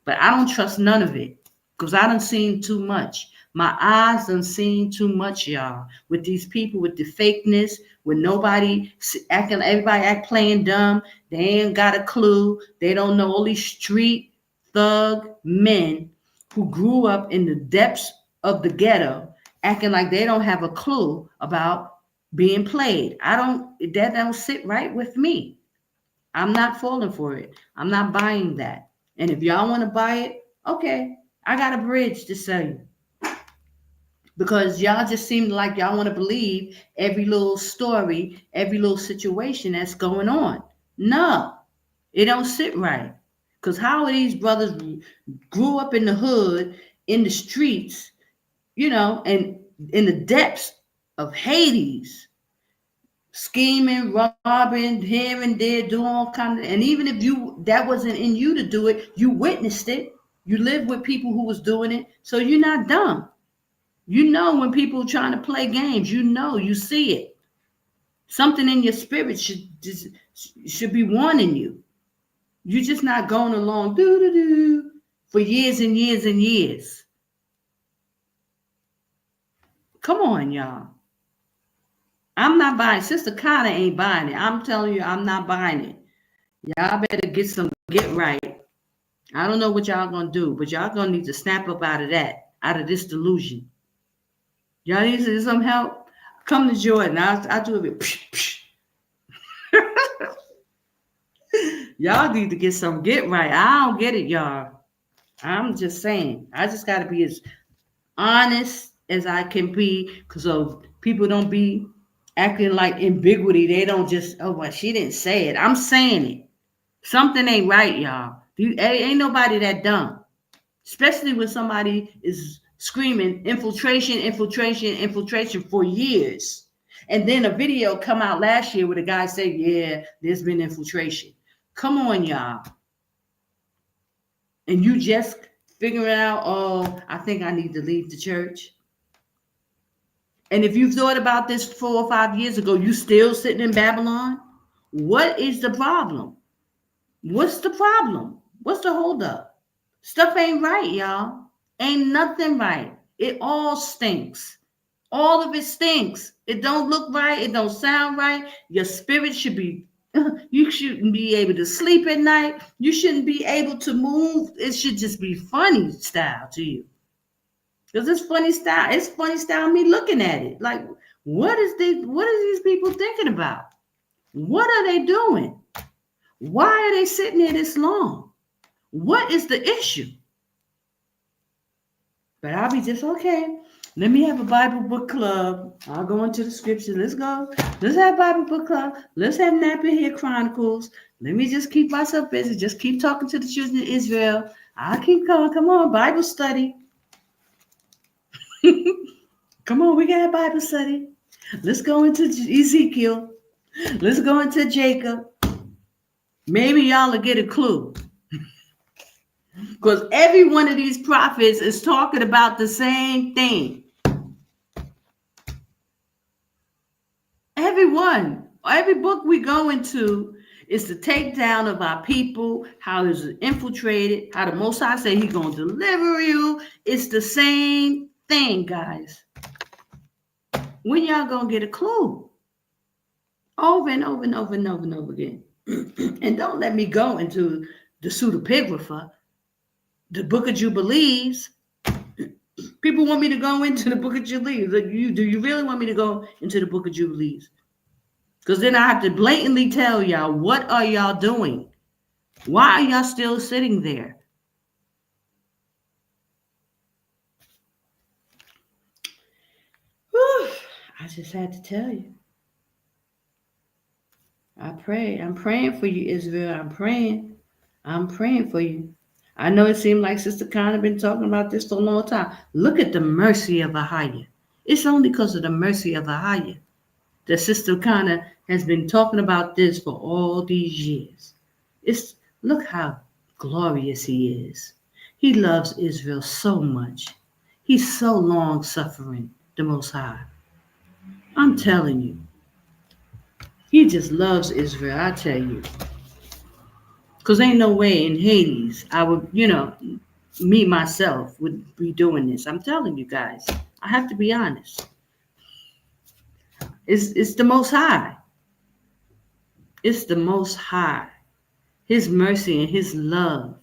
But I don't trust none of it, because I done seen too much. My eyes done seen too much, y'all, with these people, with the fakeness, with everybody act playing dumb. They ain't got a clue. They don't know all these street thug men who grew up in the depths of the ghetto, acting like they don't have a clue about being played. That don't sit right with me. I'm not falling for it. I'm not buying that. And if y'all want to buy it, okay, I got a bridge to sell you. Because y'all just seem like y'all want to believe every little story, every little situation that's going on. No, it don't sit right. Because how are these brothers grew up in the hood, in the streets, and in the depths of Hades, scheming, robbing, here and there, doing all kinds of, and even if that wasn't in you to do it, you witnessed it. You lived with people who was doing it, so you're not dumb. You know when people are trying to play games, you see it. Something in your spirit should be warning you. You're just not going along for years and years and years. Come on, y'all. I'm not buying. Sister Connor ain't buying it. I'm telling you, I'm not buying it. Y'all better get right. I don't know what y'all gonna do, but y'all gonna need to snap up out of this delusion. Y'all need some help? Come to Jordan. I'll do a bit. Y'all need to get right. I don't get it, y'all. I'm just saying. I just gotta be as honest as I can be, because people don't be acting like ambiguity. They don't just, oh, well, she didn't say it. I'm saying it. Something ain't right, y'all. Ain't nobody that dumb. Especially when somebody is screaming infiltration, infiltration, infiltration for years. And then a video come out last year where the guy said, yeah, there's been infiltration. Come on, y'all. And you just figuring out, oh, I think I need to leave the church. And if you thought about this 4 or 5 years ago, you still sitting in Babylon? What is the problem? What's the problem? What's the holdup? Stuff ain't right, y'all. Ain't nothing right. It all stinks. All of it stinks. It don't look right. It don't sound right. Your spirit should be, you shouldn't be able to sleep at night. You shouldn't be able to move. It should just be funny style to you. Because it's funny style. It's funny style me looking at it. Like, what are these people thinking about? What are they doing? Why are they sitting there this long? What is the issue? But I'll be just, okay, let me have a Bible book club. I'll go into the scripture. Let's go. Let's have Bible book club. Let's have Nappy Head Chronicles. Let me just keep myself busy. Just keep talking to the children of Israel. I'll keep going. Come on, Bible study. Come on, we got a Bible study. Let's go into Ezekiel. Let's go into Jacob. Maybe y'all will get a clue. Because every one of these prophets is talking about the same thing. Every book we go into is the takedown of our people, how it's infiltrated, how the Most High say he's going to deliver you. It's the same thing, guys. When y'all going to get a clue? Over and over and over and over and over again. And don't let me go into the pseudepigrapha, the Book of Jubilees. People want me to go into the Book of Jubilees. Like, do you really want me to go into the Book of Jubilees? Because then I have to blatantly tell y'all, what are y'all doing? Why are y'all still sitting there? Whew, I just had to tell you. I pray. I'm praying for you, Israel. I'm praying for you. I know it seemed like Sister Connor been talking about this for a long time. Look at the mercy of AHAYAH. It's only because of the mercy of AHAYAH that Sister Connor has been talking about this for all these years. Look how glorious he is. He loves Israel so much. He's so long suffering, the Most High. I'm telling you. He just loves Israel, I tell you. Because ain't no way in Hades I would, me myself would be doing this. I'm telling you guys. I have to be honest. It's the Most High. It's the Most High. His mercy and his love.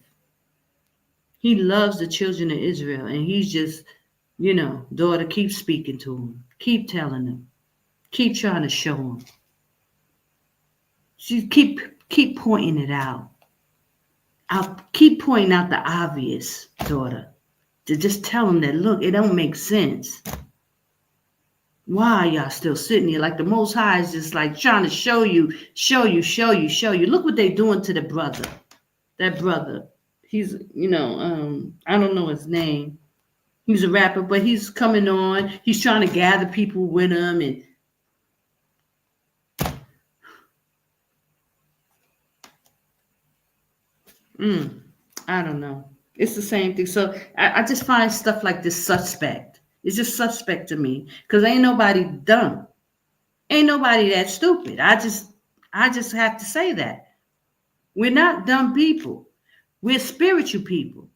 He loves the children of Israel. And he's just, daughter, keep speaking to them. Keep telling them. Keep trying to show them. She keep pointing it out. I'll keep pointing out the obvious, daughter. To just tell them that, look, it don't make sense. Why are y'all still sitting here? Like the Most High is just like trying to show you. Look what they doing to the brother. That brother. He's, I don't know his name. He's a rapper, but he's coming on. He's trying to gather people with him. And I don't know. It's the same thing. So I just find stuff like this suspect. It's just suspect to me. Because ain't nobody dumb. Ain't nobody that stupid. I just have to say that. We're not dumb people. We're spiritual people.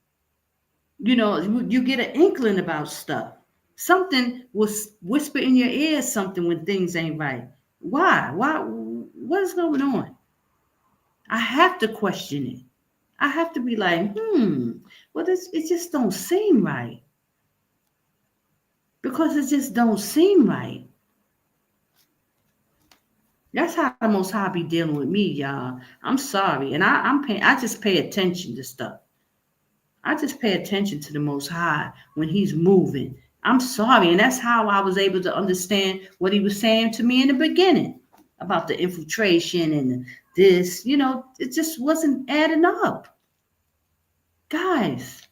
You get an inkling about stuff. Something will whisper in your ear something when things ain't right. Why? Why? What is going on? I have to question it. I have to be like, well, it just don't seem right. Because it just don't seem right. That's how the Most High be dealing with me, y'all. I'm sorry, and I just pay attention to stuff. I just pay attention to the Most High when He's moving. I'm sorry, and that's how I was able to understand what He was saying to me in the beginning about the infiltration and this. It just wasn't adding up, guys.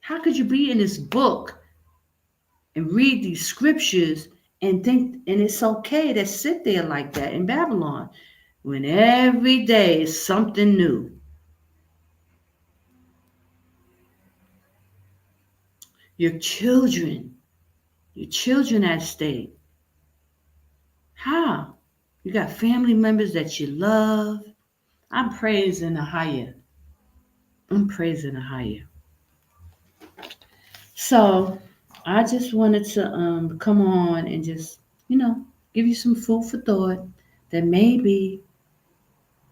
How could you be in this book and read these scriptures and think, and it's okay to sit there like that in Babylon when every day is something new? Your children at stake. How? You got family members that you love. I'm praising AHAYAH. I'm praising AHAYAH. So I just wanted to come on and just, give you some food for thought that maybe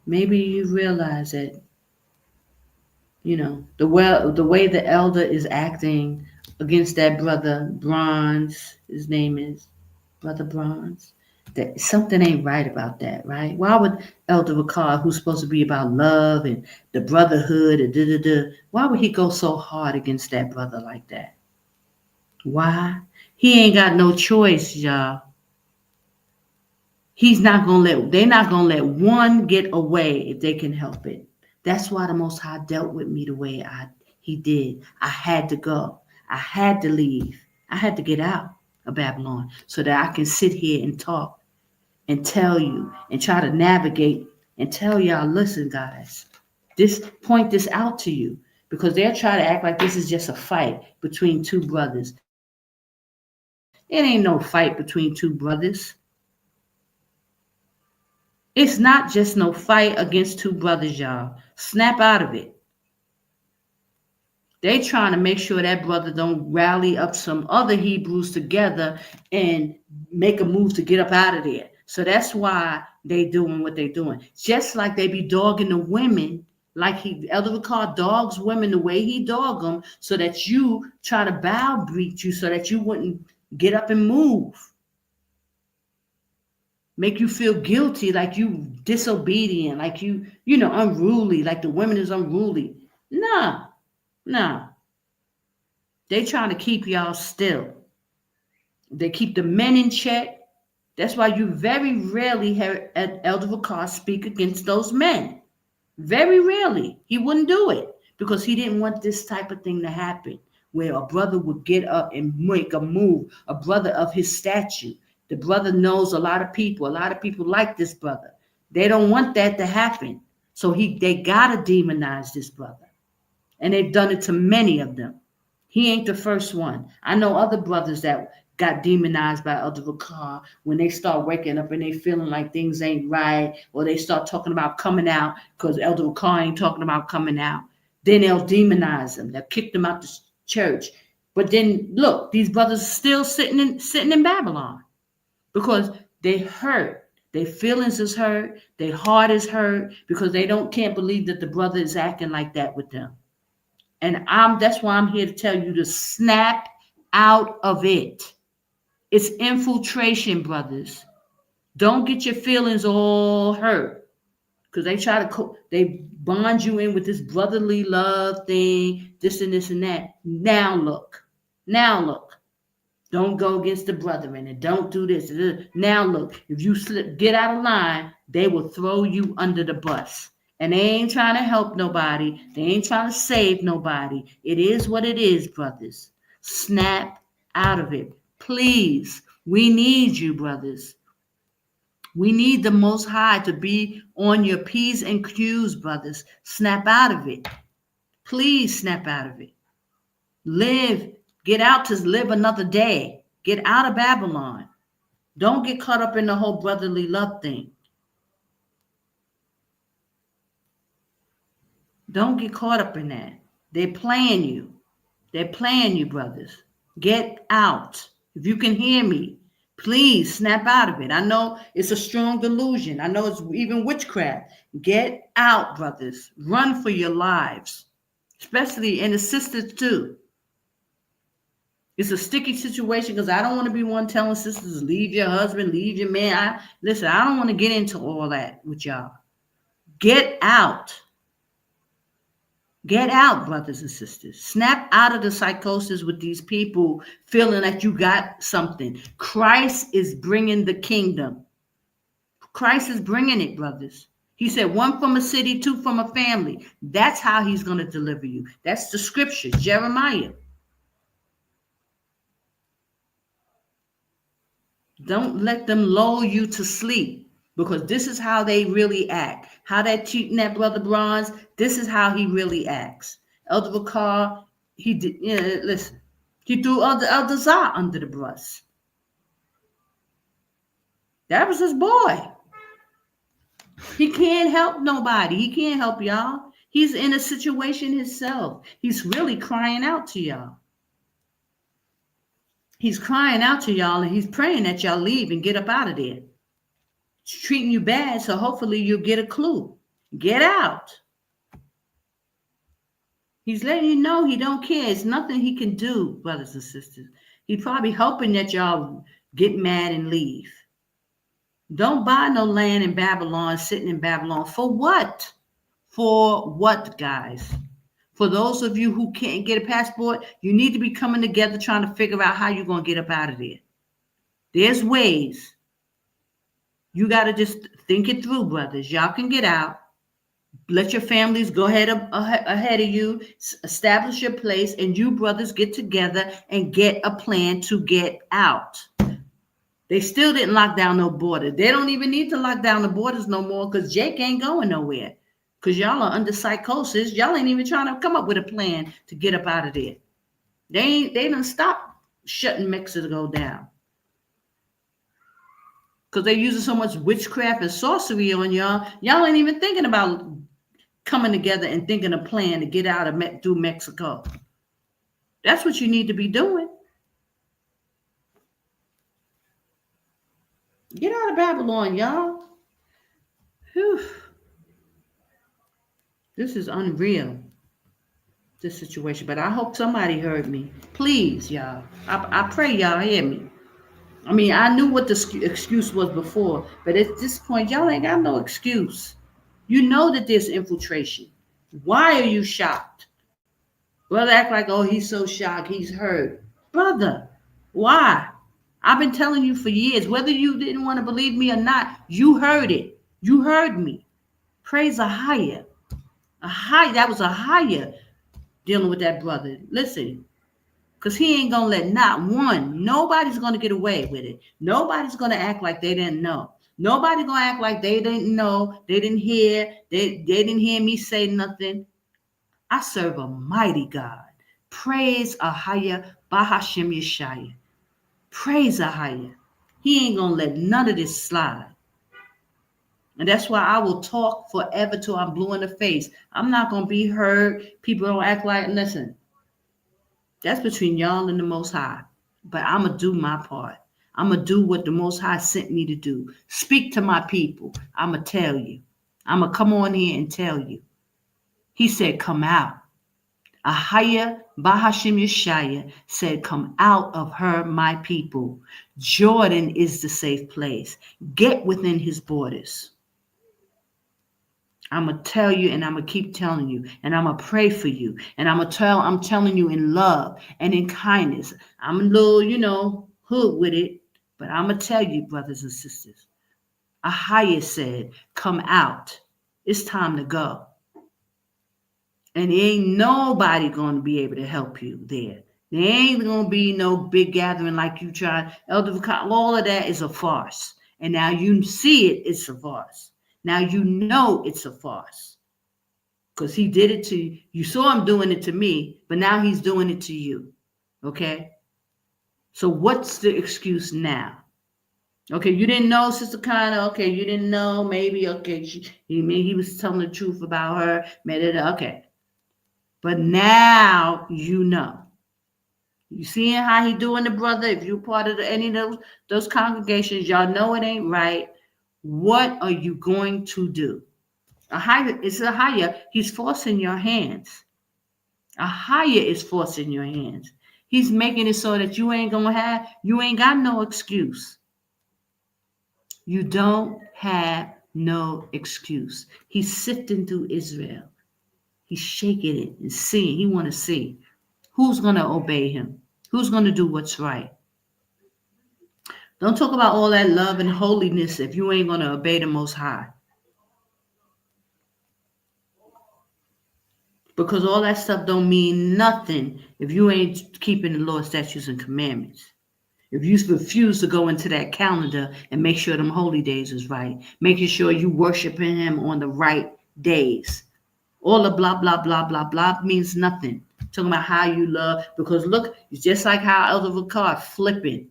you realize that, the way the elder is acting against that brother Bronze, his name is Brother Bronze, that something ain't right about that, right? Why would Elder Ricard, who's supposed to be about love and the brotherhood and why would he go so hard against that brother like that? Why? He ain't got no choice, y'all. They're not gonna let one get away if they can help it. That's why the Most High dealt with me the way he did. I had to go. I had to leave. I had to get out of Babylon so that I can sit here and talk and tell you and try to navigate and tell y'all, listen, guys, point this out to you, because they'll try to act like this is just a fight between two brothers. It ain't no fight between two brothers. It's not just no fight against two brothers, y'all. Snap out of it. They trying to make sure that brother don't rally up some other Hebrews together and make a move to get up out of there. So that's why they doing what they doing. Just like they be dogging the women, like Elder Ricard dogs women the way he dog them, so that you try to bow breach you so that you wouldn't get up and move. Make you feel guilty, like you disobedient, like you unruly, like the women is unruly. Nah. They trying to keep y'all still. They keep the men in check. That's why you very rarely hear Elder Ricard speak against those men. Very rarely. He wouldn't do it because he didn't want this type of thing to happen, where a brother would get up and make a move, a brother of his stature. The brother knows a lot of people. A lot of people like this brother. They don't want that to happen. So they got to demonize this brother. And they've done it to many of them. He ain't the first one. I know other brothers that got demonized by Elder Ricard when they start waking up and they feeling like things ain't right, or they start talking about coming out because Elder Ricard ain't talking about coming out. Then they'll demonize them. They'll kick them out the church. But then look, these brothers are still sitting in Babylon because they hurt. Their feelings is hurt. Their heart is hurt because they can't believe that the brother is acting like that with them. And that's why I'm here to tell you to snap out of it. It's infiltration, brothers. Don't get your feelings all hurt because they bond you in with this brotherly love thing, this and this and that. Now look. Don't go against the brethren and don't do this. Now look, if you get out of line, they will throw you under the bus. And they ain't trying to help nobody. They ain't trying to save nobody. It is what it is, brothers. Snap out of it. Please, we need you, brothers. We need the Most High to be on your P's and Q's, brothers. Snap out of it. Please snap out of it. Get out to live another day. Get out of Babylon. Don't get caught up in the whole brotherly love thing. Don't get caught up in that. They're playing you. They're playing you, brothers. Get out. If you can hear me, please snap out of it. I know it's a strong delusion. I know it's even witchcraft. Get out, brothers. Run for your lives, especially, and the sisters too. It's a sticky situation because I don't want to be one telling sisters, leave your husband, leave your man. Listen, I don't want to get into all that with y'all. Get out. Get out, brothers and sisters. Snap out of the psychosis with these people feeling like you got something. Christ is bringing the kingdom. Christ is bringing it, brothers. He said, one from a city, two from a family. That's how he's going to deliver you. That's the scripture, Jeremiah. Don't let them lull you to sleep, because this is how they really act. How they're cheating that brother Bronze, this is how he really acts. Elder Bakar, he did, listen, he threw Elder Zah under the bus. That was his boy. He can't help nobody. He can't help y'all. He's in a situation himself. He's really crying out to y'all. He's crying out to y'all, and he's praying that y'all leave and get up out of there. It's treating you bad, so hopefully you'll get a clue. Get out. He's letting you know he don't care. It's nothing he can do, brothers and sisters. He's probably hoping that y'all get mad and leave. Don't buy no land in Babylon, sitting in Babylon. For what? For what, guys? For those of you who can't get a passport, you need to be coming together trying to figure out how you're going to get up out of there. There's ways. You got to just think it through, brothers. Y'all can get out. Let your families go ahead of you, establish your place, and you brothers get together and get a plan to get out. They still didn't lock down no border. They don't even need to lock down the borders no more, because Jake ain't going nowhere. Because y'all are under psychosis. Y'all ain't even trying to come up with a plan to get up out of there. They done stop shutting Mexico down. Because they're using so much witchcraft and sorcery on y'all. Y'all ain't even thinking about coming together and thinking a plan to get out of through Mexico. That's what you need to be doing. Get out of Babylon, y'all. Whew. This is unreal, this situation. But I hope somebody heard me. Please, y'all. I pray y'all hear me. I mean, I knew what the excuse was before, but at this point, y'all ain't got no excuse. You know that there's infiltration. Why are you shocked? Brother act like, oh, he's so shocked, he's hurt. Brother, why? I've been telling you for years, whether you didn't want to believe me or not, you heard it. You heard me. Praise AHAYAH. AHAYAH, that was AHAYAH dealing with that brother. Listen, because he ain't going to let nobody's going to get away with it. Nobody's going to act like they didn't know. Nobody's going to act like they didn't know, they didn't hear, they didn't hear me say nothing. I serve a mighty God. Praise AHAYAH, sham Yashaya. Praise AHAYAH. He ain't going to let none of this slide. And that's why I will talk forever till I'm blue in the face. I'm not going to be heard. People don't act like, listen, that's between y'all and the Most High. But I'm going to do my part. I'm going to do what the Most High sent me to do. Speak to my people. I'm going to tell you. I'm going to come on here and tell you. He said, come out. AHAYAH, sham Yashaya said, come out of her, my people. Jordan is the safe place. Get within his borders. I'm going to tell you, and I'm going to keep telling you, and I'm going to pray for you, and I'm telling you in love and in kindness. I'm a little, hood with it, but I'm going to tell you, brothers and sisters, AHAYAH said, come out. It's time to go. And there ain't nobody going to be able to help you there. There ain't going to be no big gathering like you try. Elder, all of that is a farce. And now you see it, it's a farce. Now you know it's a farce. Because he did it to you. You saw him doing it to me, but now he's doing it to you. Okay? So what's the excuse now? Okay, you didn't know, Sister Connor. Okay, you didn't know. Maybe, okay, he was telling the truth about her. Okay. But now you know. You seeing how he doing the brother? If you're part of any of those congregations, y'all know it ain't right. What are you going to do? It's a higher. He's forcing your hands. AHAYAH is forcing your hands. He's making it so that you ain't got no excuse. You don't have no excuse. He's sifting through Israel. He's shaking it and seeing. He want to see who's going to obey him. Who's going to do what's right. Don't talk about all that love and holiness if you ain't going to obey the Most High. Because all that stuff don't mean nothing if you ain't keeping the Lord's statutes and commandments. If you refuse to go into that calendar and make sure them holy days is right, making sure you worshiping him on the right days. All the blah, blah, blah, blah, blah means nothing. Talking about how you love, because look, it's just like how Elder Ricard flipping.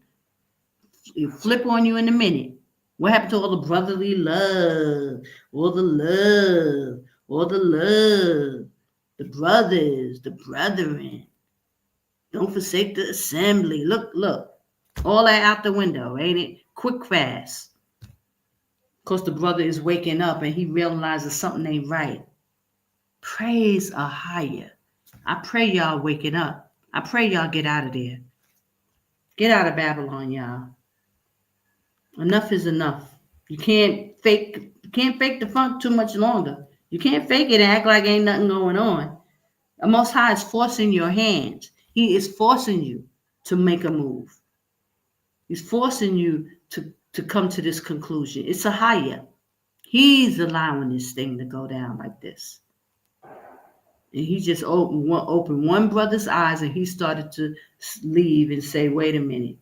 You flip on you in a minute. What happened to all the brotherly love? All the love, all the love. The brothers, the brethren. Don't forsake the assembly. Look. All that out the window, ain't it? Quick, fast. Because the brother is waking up and he realizes something ain't right. Praise AHAYAH. I pray y'all waking up. I pray y'all get out of there. Get out of Babylon, y'all. Enough is enough. You can't fake the funk too much longer. You can't fake it and act like ain't nothing going on. The Most High is forcing your hands. He is forcing you to make a move. He's forcing you to come to this conclusion. It's AHAYAH. He's allowing this thing to go down like this. And he just opened one brother's eyes and he started to leave and say, wait a minute.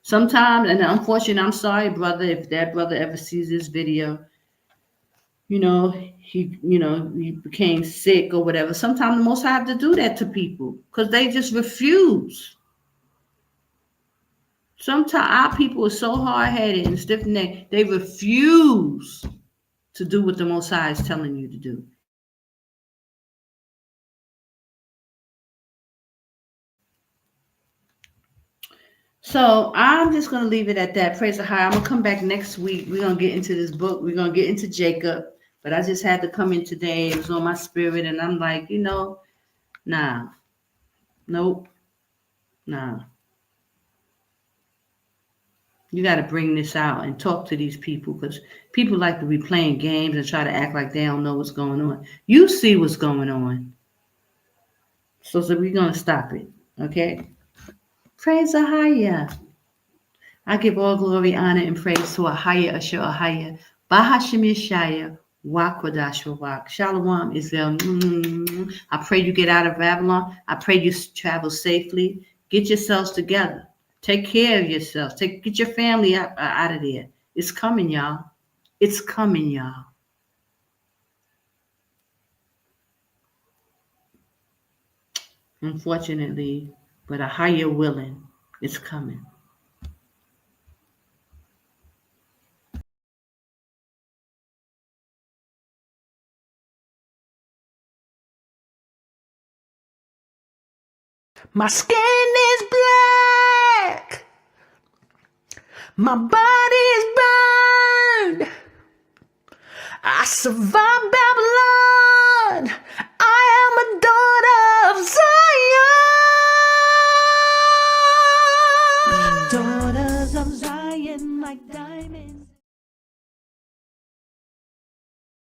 Sometimes, and unfortunately, I'm sorry, brother, if that brother ever sees this video, he became sick or whatever. Sometimes the Most High have to do that to people because they just refuse. Sometimes our people are so hard-headed and stiff-necked, they refuse to do what the Most High is telling you to do. So I'm just going to leave it at that. Praise the High. I'm going to come back next week. We're going to get into this book. We're going to get into Jacob. But I just had to come in today. It was on my spirit. And I'm like, nah. Nope. Nah. You got to bring this out and talk to these people because people like to be playing games and try to act like they don't know what's going on. You see what's going on. So we're going to stop it. Okay? Praise AHAYAH. I give all glory, honor, and praise to AHAYAH, AHAYAH, sham Yashaya, Qadash, Rawach. Shalom, Israel. I pray you get out of Babylon. I pray you travel safely. Get yourselves together. Take care of yourselves. Get your family out of there. It's coming, y'all. It's coming, y'all. Unfortunately, but AHAYAH willing, it's coming. My skin is black. My body is burned. I survived Babylon. I am a daughter of Zion. Daughters of Zion like diamonds.